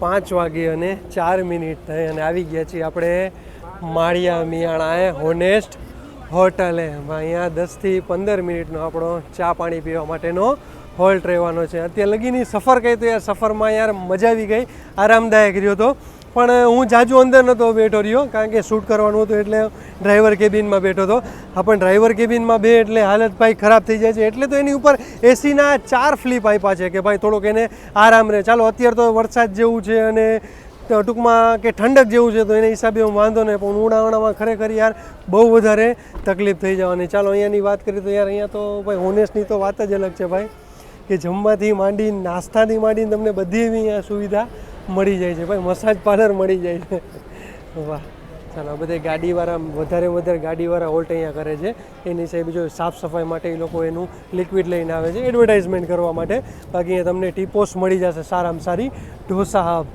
5:04 થઈ અને આવી ગયા છીએ આપણે માળિયા મિયાણાએ હોનેસ્ટ હોટલે. અહીંયા 10 થી 15 મિનિટનો આપણો ચા પાણી પીવા માટેનો હોલ્ટ રહેવાનો છે. અત્યારે લગીની સફર કહી તો યાર સફરમાં યાર મજા આવી ગઈ, આરામદાયક રહ્યો હતો. પણ હું જાજુ અંદર નહોતો બેઠો રહ્યો કારણ કે શૂટ કરવાનું હતું એટલે ડ્રાઈવર કેબિનમાં બેઠો હતો. હા, પણ ડ્રાઈવર કેબિનમાં બે એટલે હાલત ભાઈ ખરાબ થઈ જાય છે. એટલે તો એની ઉપર એસીના 4 ફ્લીપ આપ્યા છે કે ભાઈ થોડોક એને આરામ રહે. ચાલો અત્યારે તો વરસાદ જેવું છે અને ટૂંકમાં કે ઠંડક જેવું છે તો એના હિસાબે હું વાંધો નહીં, પણ ઉનાળામાં ખરેખર યાર બહુ વધારે તકલીફ થઈ જવાની. ચાલો અહીંયાની વાત કરીએ તો યાર અહીંયા તો ભાઈ હોનેસ્ટની તો વાત જ અલગ છે ભાઈ, કે જમવાથી માંડીને નાસ્તાથી માંડીને તમને બધી એવી અહીંયા સુવિધા મળી જાય છે ભાઈ. મસાજ પાર્લર મળી જાય છે. વાહ, ચાલો બધે ગાડીવાળા વધારે ગાડીવાળા હોલ્ટ અહીંયા કરે છે. એની સાહેબ જો સાફ સફાઈ માટે એ લોકો એનું લિક્વિડ લઈને આવે છે એડવર્ટાઇઝમેન્ટ કરવા માટે. બાકી અહીંયા તમને ટીપોસ મળી જશે સારામાં સારી, ઢોસા હબ,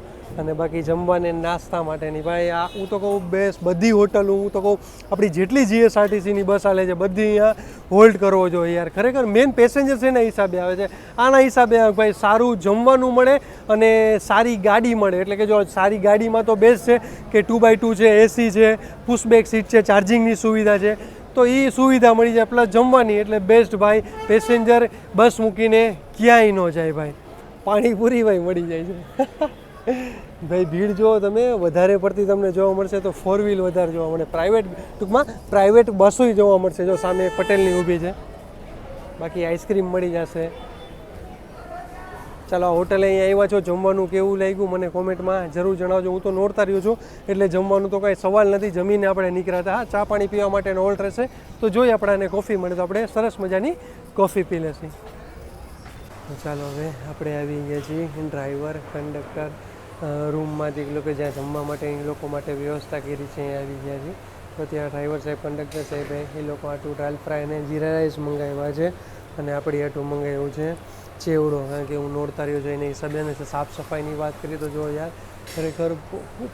અને બાકી જમવાને નાસ્તા માટેની ભાઈ આ હું તો કહું બેસ્ટ. બધી હોટલો હું તો કહું આપણી જેટલી GSRTCની બસ આલે છે બધી અહીંયા હોલ્ડ કરવો જોઈએ યાર. ખરેખર મેન પેસેન્જર્સ એના હિસાબે આવે છે, આના હિસાબે ભાઈ સારું જમવાનું મળે અને સારી ગાડી મળે. એટલે કે જો સારી ગાડીમાં તો બેસ્ટ છે કે 2x2 છે, AC છે, પુશબેક સીટ છે, ચાર્જિંગની સુવિધા છે, તો એ સુવિધા મળી જાય પ્લસ જમવાની. એટલે બેસ્ટ ભાઈ. પેસેન્જર બસ મૂકીને ક્યાંય ન જાય ભાઈ. પાણીપુરી ભાઈ મળી જાય છે. ભાઈ ભીડ જો તમે વધારે પડતી તમને જોવા મળશે તો 4 વ્હીલ વધારે જોવા મળે. પ્રાઇવેટ ટૂંકમાં પ્રાઇવેટ બસોય જોવા મળશે. જો સામે પટેલની ઊભી છે. બાકી આઈસ્ક્રીમ મળી જશે. ચાલો આ હોટલે અહીંયા આવ્યા છો, જમવાનું કેવું લાગ્યું મને કોમેન્ટમાં જરૂર જણાવજો. હું તો નોરતા રહ્યો છું એટલે જમવાનું તો કાંઈ સવાલ નથી. જમીને આપણે નીકળ્યા હતા. હા, ચા પાણી પીવા માટેનો હોલ્ટ રહેશે તો જોઈએ આપણાને કોફી મળે તો આપણે સરસ મજાની કોફી પી લેશું. ચાલો હવે આપણે આવી ગયા છીએ ડ્રાઈવર, કંડક્ટર રૂમમાંથી એ લોકો જ્યાં જમવા માટે એ લોકો માટે વ્યવસ્થા કરી છે અહીંયા આવી ગયા છે. તો ત્યાં ડ્રાઈવર સાહેબ કંડક્ટર સાહેબે એ લોકો આટલું દાલ ફ્રાય અને જીરા રાઈસ મંગાવ્યા છે અને આપણી આટલું મંગાવ્યું છે ચેવડો. કારણ કે હું નોરતા રહ્યો છું એના હિસાબે અને સાફ સફાઈની વાત કરીએ તો જો યાર ખરેખર ખૂબ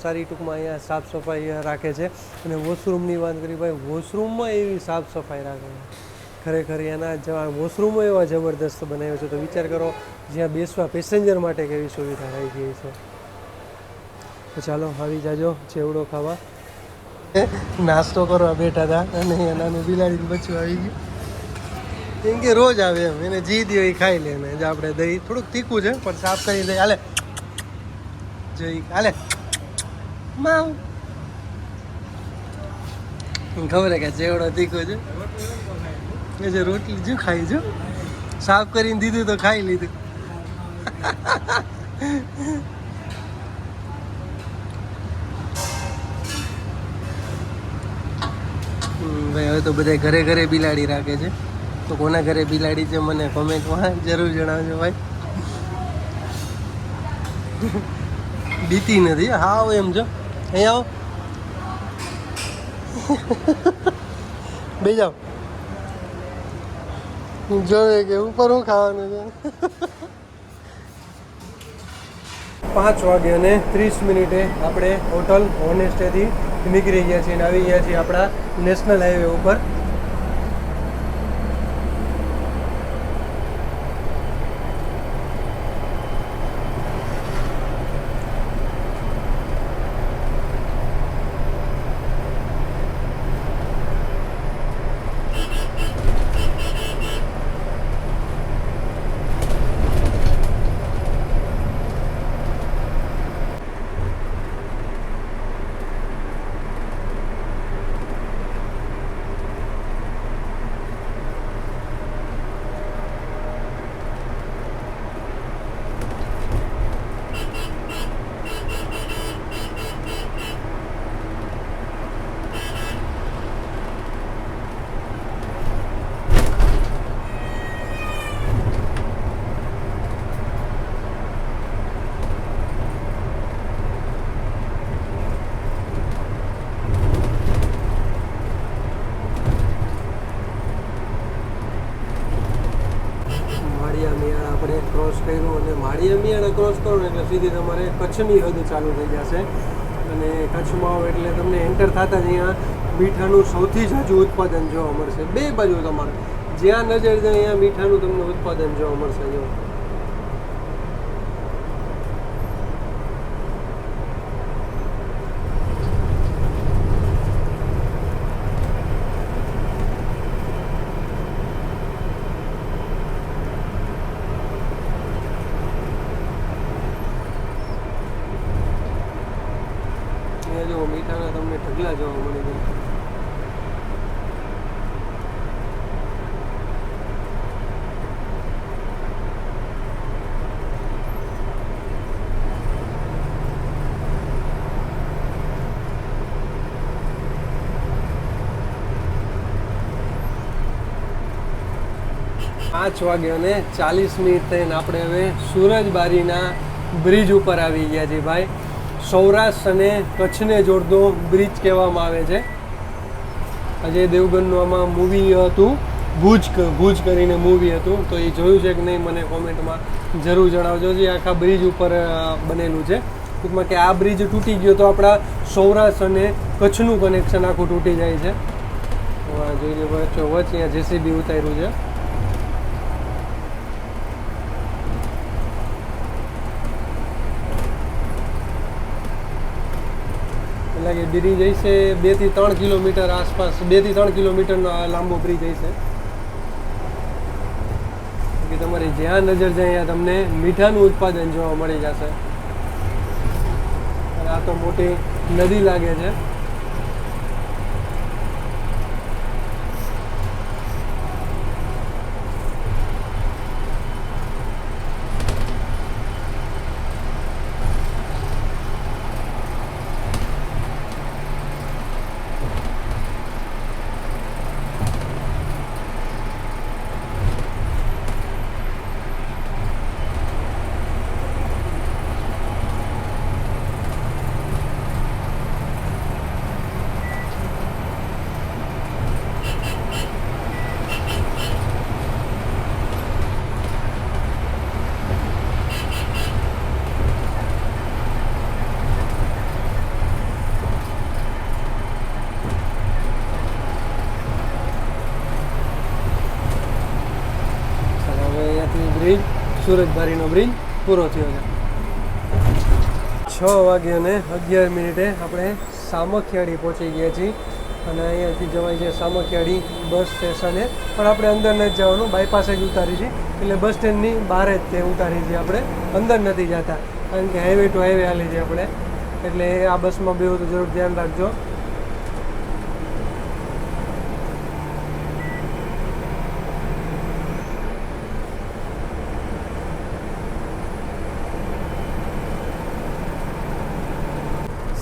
સારી ટૂંકમાં અહીંયા સાફ સફાઈ રાખે છે. અને વોશરૂમની વાત કરી ભાઈ, વોશરૂમમાં એવી સાફ સફાઈ રાખે છે ખરેખર. એના વોશરૂમો એવા જબરદસ્ત બનાવ્યો છે તો વિચાર કરો જ્યાં બેસવા પેસેન્જર માટે કેવી સુવિધા આવી ગઈ છે. તો ચાલો આવી જાજો ચેવડો ખાવા. નાસ્તો કરવા બેઠા હતા અને નાનું બિલાડીનું બચ્ચું આવી ગયું. કેમ કે રોજ આવે એમ, એને જી દે એ ખાઈ લે. ને આપણે દહીં થોડુંક તીખું છે પણ સાફ કરી દઈએ. હાલે જઈ હાલે માવ. ખબર કે ચેવડો તીખો છે જે રોટલી જો ખાઈ જો સાફ કરીને દીધું તો ખાઈ લીધું. ભાઈ હવે તો બધા ઘરે ઘરે બિલાડી રાખે છે. તો કોના ઘરે બિલાડી છે મને કોમેન્ટમાં જરૂર જણાવજો ભાઈ. બીતી નથી હાવ એમ જો. અહીંયા આવો બે જાઓ. જોવે કે ઉપર હું ખાવાનું છે. 5:30 આપણે હોટલ હોનેસ્ટેથી નીકળી ગયા છીએ અને આવી ગયા છીએ આપણા નેશનલ હાઈવે ઉપર. ક્રોસ કર્યું અને માળિયા મિયાણા ક્રોસ કરો ને એટલે સીધી તમારે કચ્છની હદ ચાલુ થઈ જશે. અને કચ્છમાં આવો એટલે તમને એન્ટર થતાં જ અહીંયા મીઠાનું સૌથી ઝાઝું ઉત્પાદન જોવા મળશે. બે બાજુ તમારે જ્યાં નજર જાય અહીંયા મીઠાનું તમને ઉત્પાદન જોવા મળશે. જો મીઠાના તમને ઢગલા જોવા મળી જાય. પાંચ વાગ્યા અને 40 થઈને આપણે હવે સુરજબારીના બ્રિજ ઉપર આવી ગયા છીએ ભાઈ. સૌરાષ્ટ્ર અને કચ્છને જોડતો બ્રિજ કહેવામાં આવે છે. અજય દેવગનનું આમાં મૂવી હતું ભુજ કરીને મૂવી હતું. તો એ જોયું છે કે નહીં મને કોમેન્ટમાં જરૂર જણાવજો. જે આખા બ્રિજ ઉપર બનેલું છે. ટૂંકમાં કે આ બ્રિજ તૂટી ગયો તો આપણા સૌરાષ્ટ્ર અને કચ્છનું કનેક્શન આખું તૂટી જાય છે. જોઈ લો વચ્ચે અહીંયા જેસીબી ઉતાર્યું છે. એટલે કે બ્રિજ હશે 2 થી 3 કિલોમીટર આસપાસ, 2 થી 3 કિલોમીટરનો લાંબો બ્રિજ હશે. કે તમારે જ્યાં નજર જાય ત્યાં તમને મીઠાનું ઉત્પાદન જોવા મળી જશે. અને આ તો મોટી નદી લાગે છે. સુરજબારીનો બ્રિજ પૂરો થયો છે. 6:11 આપણે સામખિયાળી પહોંચી ગયા છીએ અને અહીંયાથી જવાય છે સામખિયાળી બસ સ્ટેશને. પણ આપણે અંદર નથી જવાનું, બાયપાસે જ ઉતારી છે એટલે બસ સ્ટેન્ડની બહાર જ તે ઉતારી છે. આપણે અંદર નથી જતા કારણ કે હાઈવે ટુ હાઈવે હાલી છે આપણે, એટલે આ બસમાં બેહો તો જરૂર ધ્યાન રાખજો.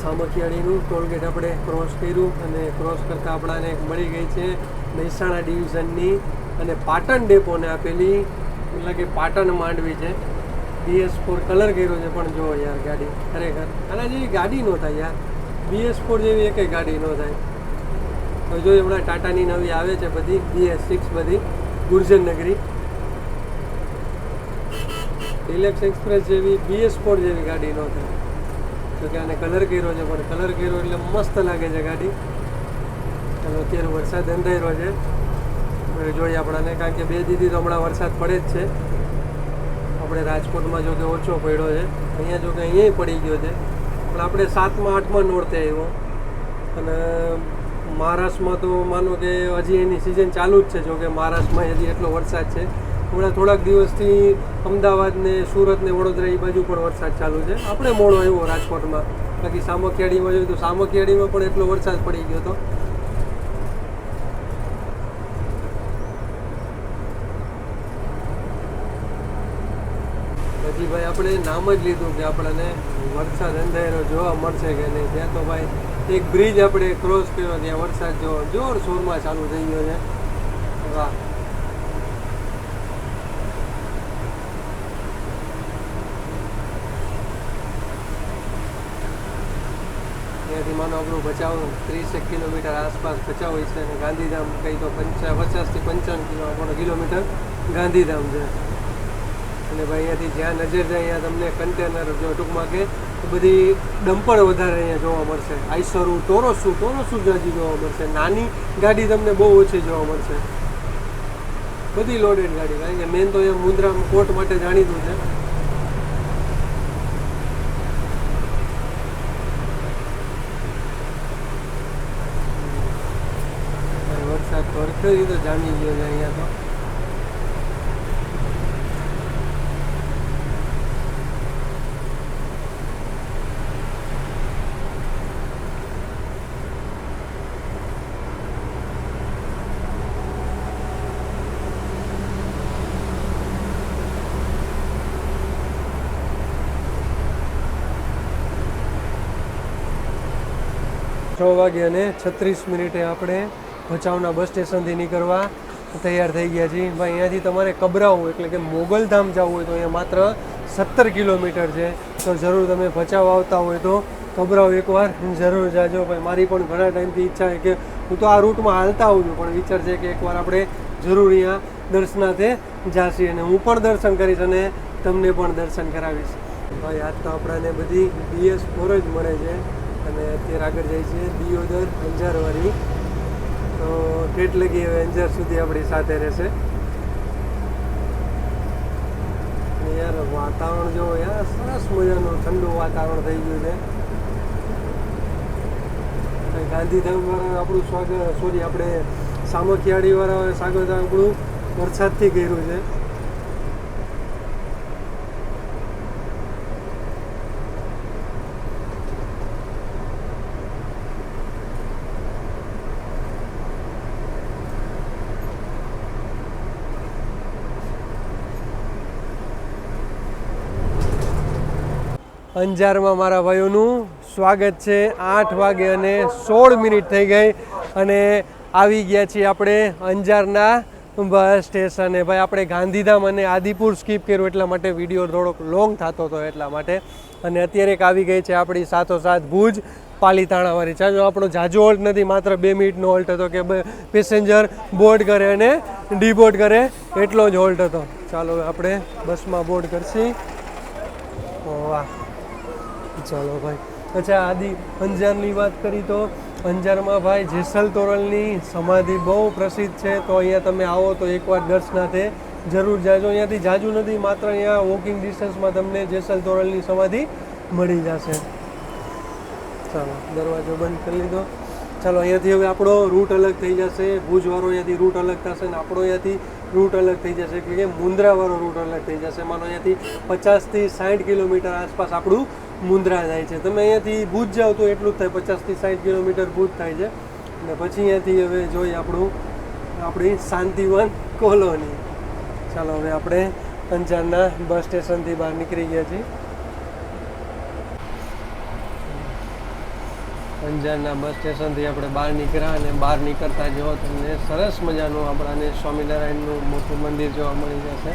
સામખિયાળીનું ટોલગેટ આપણે ક્રોસ કર્યું અને ક્રોસ કરતાં આપણાને એક મળી ગઈ છે મહેસાણા ડિવિઝનની અને પાટણ ડેપોને આપેલી, એટલે કે પાટણ માંડવી છે. BS4 કલર કર્યો છે પણ જુઓ યાર ગાડી ખરેખર આના જેવી ગાડી ન થાય યાર. BS4 જેવી એકેય ગાડી ન થાય. હવે જો હમણાં ટાટાની નવી આવે છે બધી BS6 બધી ગુર્જરનગરી, ડિલેક્સ એક્સપ્રેસ જેવી BS4 જેવી ગાડી ન થાય. તો કે આને કલર કર્યો છે પણ કલર કર્યો એટલે મસ્ત લાગે છે ગાડી. અને અત્યારે વરસાદ અંધાર્યો છે, હવે જોઈએ આપણને, કારણ કે 2 દીથી તો હમણાં વરસાદ પડે જ છે. આપણે રાજકોટમાં જો કે ઓછો પડ્યો છે, અહીંયા જો કે અહીંયા પડી ગયો છે, પણ આપણે 7માં 8માં નોરતે આવ્યો. અને મહારાષ્ટ્રમાં તો માનો કે હજી એની સિઝન ચાલુ જ છે. જો કે મહારાષ્ટ્રમાં હજી એટલો વરસાદ છે. હમણાં થોડાક દિવસથી અમદાવાદ ને સુરત ને વડોદરા એ બાજુ પણ વરસાદ ચાલુ છે. આપણે મોડો આવ્યો રાજકોટમાં, બાકી સામખિયાળીમાં જોયું તો સામખિયાળીમાં પણ એટલો વરસાદ પડી ગયો હતો. હજી ભાઈ આપણે નામ જ લીધું કે આપણને વરસાદ અંધારો જોવા મળશે કે નહીં. ત્યાં તો ભાઈ એક બ્રિજ આપણે ક્રોસ કર્યો, ત્યાં વરસાદ જોરશોરમાં ચાલુ થઈ ગયો છે. વાહ, ત્યાંથી માનો આપણું ભચાઉ 30 કિલોમીટર આસપાસ ભચાઉ હોય છે અને ગાંધીધામ કંઈ તો 50 થી 55 કિલોમીટર ગાંધીધામ છે. અને ભાઈ અહીંયાથી જ્યાં નજર જાય અહીંયા તમને કન્ટેનર જો ટૂંકમાં કે બધી ડમ્પર વધારે અહીંયા જોવા મળશે. આઈસરું, ટોરોસું જ હજી જોવા મળશે. નાની ગાડી તમને બહુ ઓછી જોવા મળશે, બધી લોડેડ ગાડી. કારણ કે મેન તો એ મુન્દ્રા કોર્ટ માટે જાણીતું છે. વરસાદ તો હરખી રીતે જામી ગયો છે અહીંયા તો. છ વાગે અને 36 આપણે ભચાઉના બસ સ્ટેશનથી નીકળવા તૈયાર થઈ ગયા છીએ. ભાઈ અહીંયાથી તમારે કબરાઉ એટલે કે મોગલધામ જવું હોય તો અહીંયા માત્ર 17 કિલોમીટર છે. તો જરૂર તમે ભચાઉ આવતા હોય તો કબરાઉ એકવાર જરૂર જાજો. ભાઈ મારી પણ ઘણા ટાઈમથી ઈચ્છા છે કે હું તો આ રૂટમાં હાલતા આવું છું, પણ વિચાર છે કે એકવાર આપણે જરૂર અહીંયા દર્શનાર્થે જાશી અને હું પણ દર્શન કરીશ અને તમને પણ દર્શન કરાવીશ. ભાઈ આજ તો આપણાને બધી BS4 જ મળે છે અને અત્યારે આગળ જાય છે દિયોદર અંજારવાળી. તો ઠેઠ લગી હવે અંજાર સુધી આપણી સાથે રહેશે. યાર વાતાવરણ જો યાર સરસ મજાનું ઠંડુ વાતાવરણ થઈ ગયું છે. ગાંધીધામવાળા આપણું સ્વાગત, સોરી આપણે સામખિયાળીવાળા સ્વાગત આપણું વરસાદથી કર્યું છે. અંજારમાં મારા ભાઈઓનું સ્વાગત છે. 8:16 થઈ ગઈ અને આવી ગયા છીએ આપણે અંજારના બસ સ્ટેશને. ભાઈ આપણે ગાંધીધામ અને આદિપુર સ્કીપ કર્યું એટલા માટે વિડીયો થોડોક લોંગ થતો હતો એટલા માટે. અને અત્યારે એક આવી ગઈ છે આપણી સાથોસાથ ભુજ પાલીતાણાવાળી. ચાલો આપણો જાજો હોલ્ટ નથી, માત્ર 2 મિનિટનો હોલ્ટ હતો કે પેસેન્જર બોર્ડ કરે અને ડીબોર્ડ કરે એટલો જ હોલ્ટ હતો. ચાલો આપણે બસમાં બોર્ડ કરશી. વાહ, ચાલો ભાઈ. અચ્છા, અંજારની વાત કરી તો અંજારમાં ભાઈ જેસલ તોરલની સમાધિ બહુ પ્રસિદ્ધ છે. તો અહીંયા તમે આવો તો એકવાર દર્શનાર્થે જરૂર જાજો. અહીંયાથી જાજુ નથી, માત્ર અહીંયા વોકિંગ ડિસ્ટન્સમાં તમને જેસલ તોરલની સમાધિ મળી જશે. ચાલો દરવાજો બંધ કરી લીધો. ચાલો અહીંયાથી હવે આપણો રૂટ અલગ થઈ જશે. ભુજવાળો અહીંયાથી રૂટ અલગ થશે ને આપણો અહીંયાથી રૂટ અલગ થઈ જશે કે મુન્દ્રાવાળો રૂટ અલગ થઈ જશે. માનો અહીંયાથી 50 થી 60 કિલોમીટર આસપાસ આપણું મુન્દ્રા જાય છે. તમે અહીંયાથી ભુજ જાઓ તો એટલું જ થાય, 50 થી 60 કિલોમીટર ભુજ થાય છે. અને પછી અહીંયાથી હવે જોઈએ આપણી શાંતિવન કોલોની. ચાલો હવે આપણે અંજારના બસ સ્ટેશનથી બહાર નીકળી ગયા છીએ. અંજારના બસ સ્ટેશનથી આપણે બહાર નીકળ્યા અને બહાર નીકળતા જો તમને સરસ મજાનું આપણાને સ્વામિનારાયણનું મોટું મંદિર જોવા મળી જશે.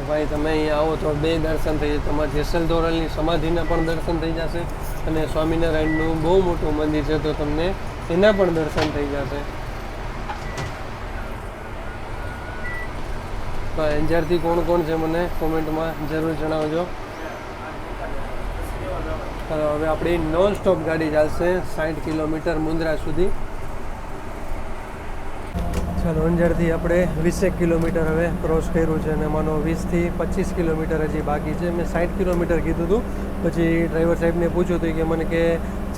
ભાઈ તમે અહીંયા આવો તો બે દર્શન થઈ જશે. તમારા જેસલ તોરલની સમાધિના પણ દર્શન થઈ જશે અને સ્વામિનારાયણનું બહુ મોટું મંદિર છે તો તમને એના પણ દર્શન થઈ જશે. તો અંજારથી કોણ કોણ છે મને કોમેન્ટમાં જરૂર જણાવજો. હવે આપણી નોન સ્ટોપ ગાડી ચાલશે 60 કિલોમીટર મુન્દ્રા સુધી. ચાલો અંજારથી આપણે 20 કિલોમીટર હવે ક્રોસ કર્યું છે અને માનો 20 થી 25 કિલોમીટર હજી બાકી છે. મેં 60 કિલોમીટર કીધું હતું, પછી ડ્રાઈવર સાહેબને પૂછ્યું હતું કે મને કે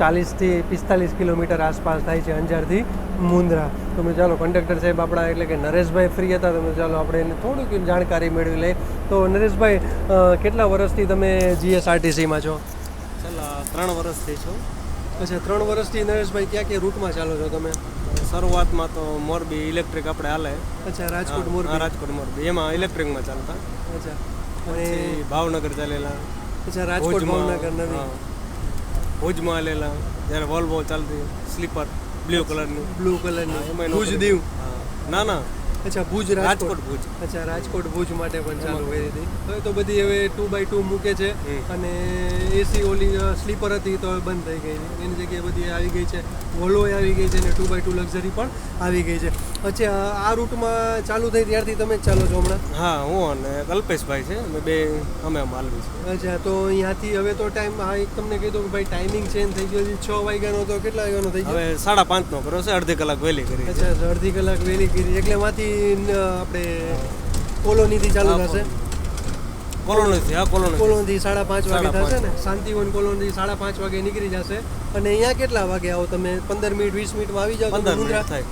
40 થી 45 કિલોમીટર આસપાસ થાય છે અંજારથી મુન્દ્રા. તો મેં ચાલો કંડક્ટર સાહેબ આપણા એટલે કે નરેશભાઈ ફ્રી હતા તો મેં ચાલો આપણે એને થોડુંક જાણકારી મેળવી લઈએ. તો નરેશભાઈ કેટલા વર્ષથી તમે જીએસઆરટીસીમાં છો? છેલ્લા 3 વર્ષથી છું. અચ્છા 3 વર્ષથી નરેશભાઈ ક્યાં ક્યાં રૂટમાં ચાલો છો તમે? શરૂઆતમાં તો મોરબી ઇલેક્ટ્રિક આપણે હાલે. અચ્છા રાજકોટ મોરબી. રાજકોટ મોરબી એમાં ઇલેક્ટ્રિકમાં ચાલતા. અચ્છા પછી ભાવનગર ચાલેલા. અચ્છા રાજકોટ ભાવનગર નવી. ભુજમાં હાલેલા જ્યારે વોલ્વો ચાલતી સ્લીપર બ્લુ કલરની. બ્લુ કલરની એમાં ભુજ દીવ. ના ના અચ્છા ભુજ રાજકોટ. ભુજ. અચ્છા રાજકોટ ભુજ માટે પણ ચાલુ કરી હતી. હવે તો બધી હવે 2x2 મૂકે છે અને એસી ઓલી સ્લીપર હતી તો હવે બંધ થઈ ગઈ. એની જગ્યાએ બધી આવી ગઈ છે, વોલ્વો આવી ગઈ છે અને 2x2 લક્ઝરી પણ આવી ગઈ છે. અચ્છા આ રૂટમાં ચાલુ થઈ ત્યારથી તમે જ ચાલો છો હમણાં? હા હું અને કલ્પેશભાઈ છે અમે બે અમે માલવી છે. અચ્છા તો અહીંયાથી હવે તો ટાઈમ હા એક તમને કહી દઉં કે ભાઈ ટાઈમિંગ ચેન્જ થઈ ગયો છે. 6 વાગ્યાનો તો કેટલા વાગ્યાનો થઈ ગયો? હવે 5:30નો કર્યો છે, અડધી કલાક વહેલી કરી. અચ્છા અડધી કલાક વહેલી કરી એટલે એમાંથી આપણે કોલોનીથી ચાલુ થશે. કોલોનીથી કોલોનીથી 5:30 વાગે થશે ને. શાંતિવન કોલોનીથી 5:30 વાગે નીકળી જશે. અને અહીંયા કેટલા વાગે આવો તમે? 15 મિનિટ 20 મિનિટમાં આવી જાઓ? 15 મિનિટ થાય.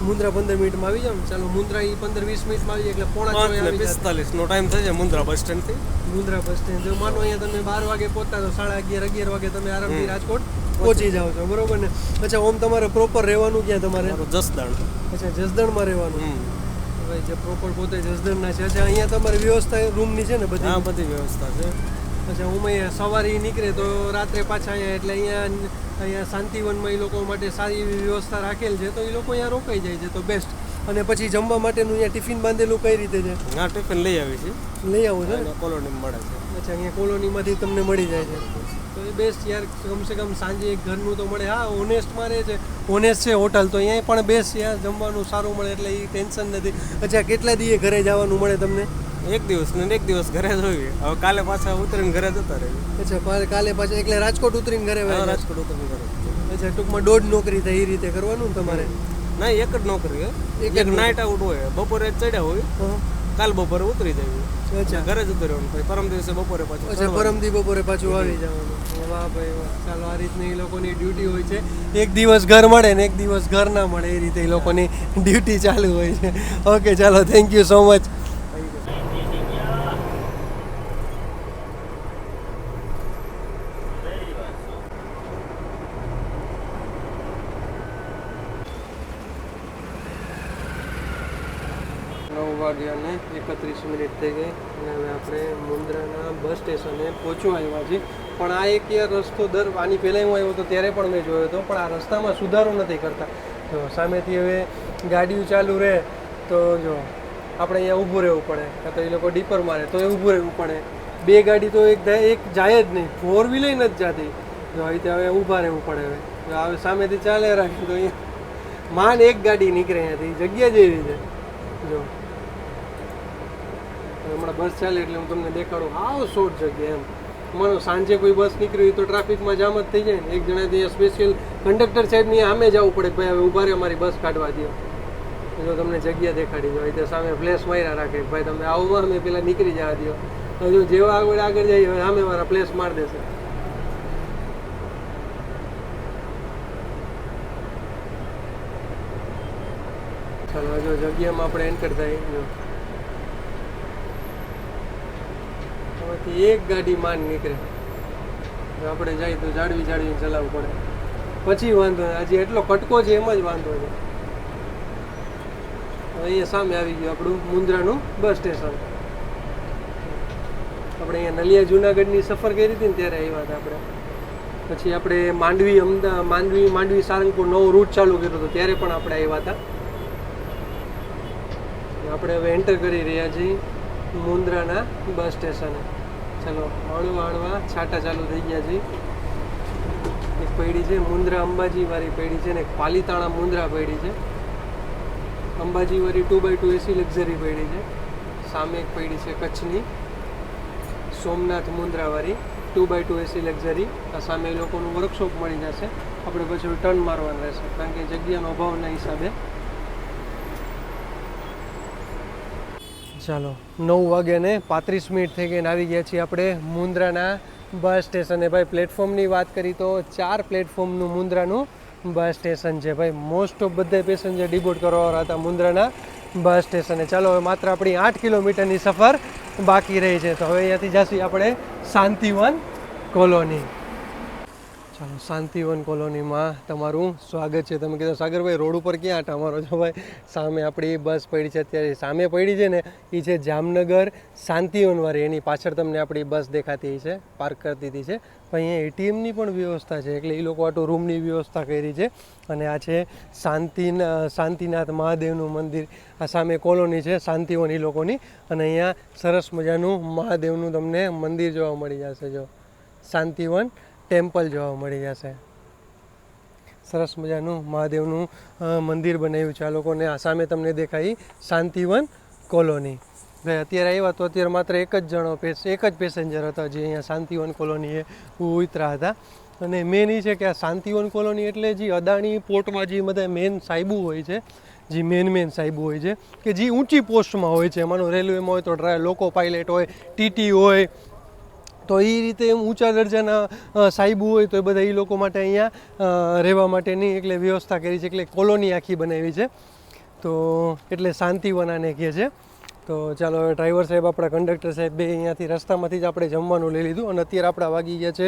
મુન્દ્રા 15 મિનિટમાં આવી જાઓ ને. ચાલો મુન્દ્રા 15-20 મિનિટમાં આવી જાય એટલે 5:45 નો ટાઈમ થાય છે મુન્દ્રા બસ સ્ટેન્ડથી. મુન્દ્રા બસ સ્ટેન્ડ જો માનો અહીંયા તમે 12 વાગે પહોંચતા તો 11:30 વાગે તમે આરામથી રાજકોટ પહોંચી જાઓ છો, બરોબર ને? અચ્છા ઓમ તમારે પ્રોપર રહેવાનું ક્યાં તમારે? જસદણ. અચ્છા જસદણમાં રહેવાનું. ભાઈ જે પ્રોપર પોતે જસદણના છે. અચ્છા અહીંયા તમારી વ્યવસ્થા રૂમની છે ને બધી? હા બધી વ્યવસ્થા છે. અચ્છા હું અહીંયા સવારે નીકળે તો રાત્રે પાછા અહીંયા એટલે અહીંયા શાંતિવનમાં એ લોકો માટે સારી એવી વ્યવસ્થા રાખેલ છે તો એ લોકો અહીંયા રોકાઈ જાય છે તો બેસ્ટ. અને પછી જમવા માટેનું અહીંયા ટિફિન બાંધેલું કઈ રીતે છે? હા ટિફિન લઈ આવી છે. લઈ આવો છો ને? કોલોની મળે છે. અચ્છા અહીંયા કોલોનીમાંથી તમને મળી જાય છે તો એ બેસ્ટ યાર. કમસે કમ સાંજે એક ઘરનું તો મળે. હા ઓનેસ્ટમાં રહે છે, ઓનેસ્ટ છે હોટલ તો અહીંયા પણ બેસ્ટ યાર જમવાનું સારું મળે એટલે એ ટેન્શન નથી. અચ્છા કેટલા દીએ ઘરે જવાનું મળે તમને? એક દિવસ ને એક દિવસ ઘરે જ હોઈએ. હવે કાલે પાછા ઉતરીને ઘરે જતા રહીએ. અચ્છા કાલે પાછા એટલે રાજકોટ ઉતરીને ઘરે વયા જાઓ? રાજકોટ ઉતરીને ઘરે. અચ્છા ટૂંકમાં 1.5 નોકરી થાય એ રીતે કરવાનું ને તમારે? ના એક જ નોકરી હોય. એક નાઇટ આઉટ હોય, બપોરે ચડ્યા હોય, કાલ બપોરે ઉતરી જાય. અચ્છા ઘરે જ ઉતરવાનું પછી પરમ દિવસે બપોરે પાછું. અચ્છા પરમદી બપોરે પાછું આવી જવાનું. વાહ ભાઈ વાહ. ચાલો આ રીતની એ લોકોની ડ્યુટી હોય છે. એક દિવસ ઘર મળે ને એક દિવસ ઘર ના મળે એ રીતે એ લોકોની ડ્યુટી ચાલુ હોય છે. ઓકે ચાલો થેન્ક યુ સો મચ. વાગ્યાને 31 મિનિટ થઈ ગઈ અને હવે આપણે મુન્દ્રાના બસ સ્ટેશને પહોંચવા આવ્યા છીએ. પણ આ એક યાર રસ્તો આની પહેલાં હું આવ્યો હતો ત્યારે પણ મેં જોયો હતો પણ આ રસ્તામાં સુધારો નથી કરતા. જો સામેથી હવે ગાડીઓ ચાલુ રહે તો જો આપણે અહીંયા ઊભું રહેવું પડે કાં તો એ લોકો ડીપર મારે તો એ ઊભું રહેવું પડે. બે ગાડી તો એક જાય જ નહીં, 4 વ્હીલ નથી જતી. જો અહીંથી હવે ઊભા રહેવું પડે. હવે સામેથી ચાલે રાખે તો અહીંયા માંડ એક ગાડી નીકળે અહીંયાથી, જગ્યા જેવી છે. જો હમણાં બસ ચાલે એટલે હું તમને દેખાડું હાવ શોર્ટ જગ્યા એમ. માનો સાંજે કોઈ બસ નીકળી હોય તો ટ્રાફિકમાં જામ જ થઈ જાય ને, એક જણા ત્યાં સ્પેશિયલ કંડક્ટર સાહેબની સામે જવું પડે, ભાઈ હવે ઉભા રહે અમારી બસ કાઢવા દો. જો તમને જગ્યા દેખાડી દો, તો સામે ફ્લેશ માર્યા રાખે, ભાઈ તમે આવવા અમે પેલા નીકળી જવા દો. હજુ જેવા આગળ જઈએ સામે મારા ફ્લેશ મારી દેશે. ચાલો જો જગ્યામાં આપણે એન્ટર થાય. જો એક ગાડી માંડ નીકળે, આપણે જઈએ તો જાળવીને ચલાવવું પડે, પછી વાંધો નહીં. હજી એટલો કટકો છે એમ જ વાંધો છે. અહીંયા સામે આવી ગયું આપણું મુન્દ્રાનું બસ સ્ટેશન. આપણે અહીંયા નલિયા જુનાગઢની સફર કરી હતી ને ત્યારે આવ્યા હતા આપણે. પછી આપણે માંડવી સારંગપુર નવો રૂટ ચાલુ કર્યો હતો ત્યારે પણ આપણે આવ્યા હતા. આપણે હવે એન્ટર કરી રહ્યા છીએ મુન્દ્રાના બસ સ્ટેશને. ચાલો હળવા છાટા ચાલુ થઈ ગયા છે. એક પૈડી છે મુન્દ્રા અંબાજી વાળી પૈડી છે ને એક પાલીતાણા મુન્દ્રા પૈડી છે. અંબાજી વાળી 2x2 એસી લક્ઝરી પૈડી છે. સામે એક પૈડી છે કચ્છની સોમનાથ મુન્દ્રા વાળી 2x2 એસી લક્ઝરી. આ સામે એ લોકોનું વર્કશોપ મળી જશે. આપણે પછી ટર્ન મારવાનું રહેશે કારણ કે જગ્યાનો અભાવના હિસાબે. ચાલો 9:35 થઈ ગઈ ને આવી ગયા છીએ આપણે મુન્દ્રાના બસ સ્ટેશને. ભાઈ પ્લેટફોર્મની વાત કરી તો 4 પ્લેટફોર્મનું મુન્દ્રાનું બસ સ્ટેશન છે. ભાઈ મોસ્ટ ઓફ બધા પેસેન્જર ડિબોર્ડ કરવાવાળા હતા મુન્દ્રાના બસ સ્ટેશને. ચાલો હવે માત્ર આપણી 8 કિલોમીટરની સફર બાકી રહી છે. તો હવે અહીંયાથી જઈશું આપણે શાંતિવન કોલોની. ચાલો શાંતિવન કોલોનીમાં તમારું સ્વાગત છે. તમે કીધું સાગરભાઈ રોડ ઉપર ક્યાં આટા મારો છો? ભાઈ સામે આપણી બસ પડી છે, અત્યારે સામે પડી છે ને એ છે જામનગર શાંતિવનવાળી. એની પાછળ તમને આપણી બસ દેખાતી છે, પાર્ક કરતી હતી છે. પણ અહીંયા એટીએમની પણ વ્યવસ્થા છે, એટલે એ લોકો આટલું રૂમની વ્યવસ્થા કરી છે. અને આ છે શાંતિનાથ મહાદેવનું મંદિર. આ સામે કોલોની છે શાંતિવન એ લોકોની. અને અહીંયા સરસ મજાનું મહાદેવનું તમને મંદિર જોવા મળી જશે. જો શાંતિવન ટેમ્પલ જોવા મળી જશે. સરસ મજાનું મહાદેવનું મંદિર બનાવ્યું છે આ લોકોને. આ સામે તમને દેખાય શાંતિવન કોલોની. ભાઈ અત્યારે આવ્યા તો અત્યારે માત્ર એક જ પેસેન્જર હતા જે અહીંયા શાંતિવન કોલોનીએ ઉતરા હતા. અને મેન એ છે કે આ શાંતિવન કોલોની એટલે જે અદાણી પોર્ટમાં જે બધા મેન સાહેબો હોય છે, જે મેન સાહેબો હોય છે કે જે ઊંચી પોસ્ટમાં હોય છે, માનો રેલવેમાં હોય તો લોકો પાયલટ હોય, ટીટી હોય, તો એ રીતે એમ ઊંચા દરજાના સાહેબો હોય તો એ બધા એ લોકો માટે અહીંયા રહેવા માટેની એટલે વ્યવસ્થા કરી છે, એટલે કોલોની આખી બનાવી છે. તો એટલે શાંતિવન આને કહે છે. તો ચાલો હવે ડ્રાઈવર સાહેબ આપણા કંડક્ટર સાહેબ બે અહીંયાથી રસ્તામાંથી જ આપણે જમવાનું લઈ લીધું. અને અત્યારે આપણા વાગી ગયા છે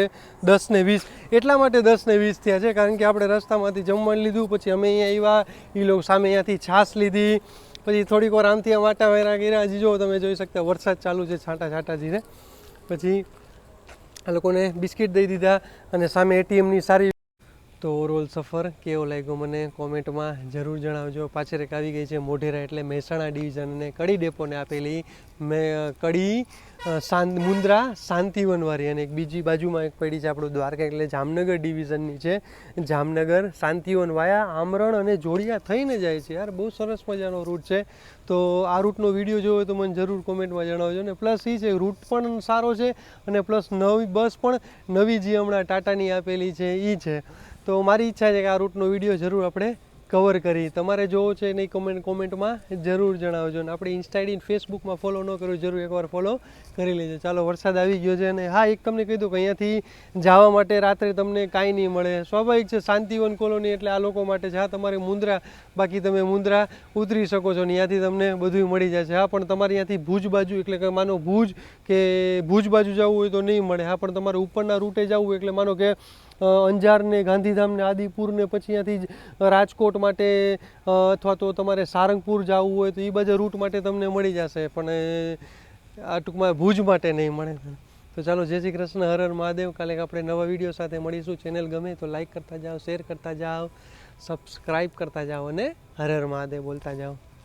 10:20. એટલા માટે 10:20 થયા છે કારણ કે આપણે રસ્તામાંથી જમવાનું લીધું, પછી અમે અહીંયા આવ્યા, એ લોકો સામે અહીંયાથી છાશ લીધી, પછી થોડીક વાર આમથી આમ આટા વેરા કર્યા. હજી જો તમે જોઈ શકતા વરસાદ ચાલુ છે છાંટાજીને. પછી આ લોકોને બિસ્કિટ દઈ દીધા અને સામે એટીએમની સારી. તો ઓવરઓલ સફર કેવો લાગ્યો મને કોમેન્ટમાં જરૂર જણાવજો. પાછળ એક આવી ગઈ છે મોઢેરા એટલે મહેસાણા ડિવિઝન અને કડી ડેપોને આપેલી કડી મુન્દ્રા શાંતિવનવાળી. અને એક બીજી બાજુમાં એક પડી છે આપણું દ્વારકા એટલે જામનગર ડિવિઝનની છે. જામનગર શાંતિવન વાયા આમરણ અને જોડિયા થઈને જાય છે. યાર બહુ સરસ મજાનો રૂટ છે. તો આ રૂટનો વિડીયો જોવો તો મને જરૂર કોમેન્ટમાં જણાવજો. ને પ્લસ એ છે રૂટ પણ સારો છે અને પ્લસ નવી બસ પણ નવી જે હમણાં ટાટાની આપેલી છે એ છે. તો મારી ઈચ્છા છે કે આ રૂટનો વિડીયો જરૂર આપણે કવર કરી. તમારે જોવો છે નહીં કોમેન્ટમાં જરૂર જણાવજો. અને આપણે ઇન્સ્ટા આઈડી ફેસબુકમાં ફોલો ન કર્યું જરૂર એકવાર ફોલો કરી લેજો. ચાલો વરસાદ આવી ગયો છે. અને હા એક તમને કહી દઉં કે અહીંયાથી જવા માટે રાત્રે તમને કાંઈ નહીં મળે, સ્વાભાવિક છે. શાંતિવન કોલોની એટલે આ લોકો માટે છે. હા તમારે મુન્દ્રા, બાકી તમે મુન્દ્રા ઉતરી શકો છો ને ત્યાંથી તમને બધું મળી જશે. હા પણ તમારે ત્યાંથી ભુજ બાજુ એટલે કે માનો ભુજ બાજુ જવું હોય તો નહીં મળે. હા પણ તમારે ઉપરના રૂટે જવું હોય એટલે માનો કે અંજાર ને ગાંધીધામ ને આદિપુર ને પછી ત્યાંથી રાજકોટ માટે અથવા તો તમારે સારંગપુર જવું હોય તો એ બધા રૂટ માટે તમને મળી જશે, પણ આ ટૂંકમાં ભુજ માટે નહીં મળે. તો ચાલો જય શ્રી કૃષ્ણ, હર હર મહાદેવ. કાલે આપણે નવા વિડીયો સાથે મળીશું. ચેનલ ગમે તો લાઈક કરતા જાઓ, શેર કરતા જાઓ, સબસ્ક્રાઈબ કરતા જાઓ અને હર હર મહાદેવ બોલતા જાઓ.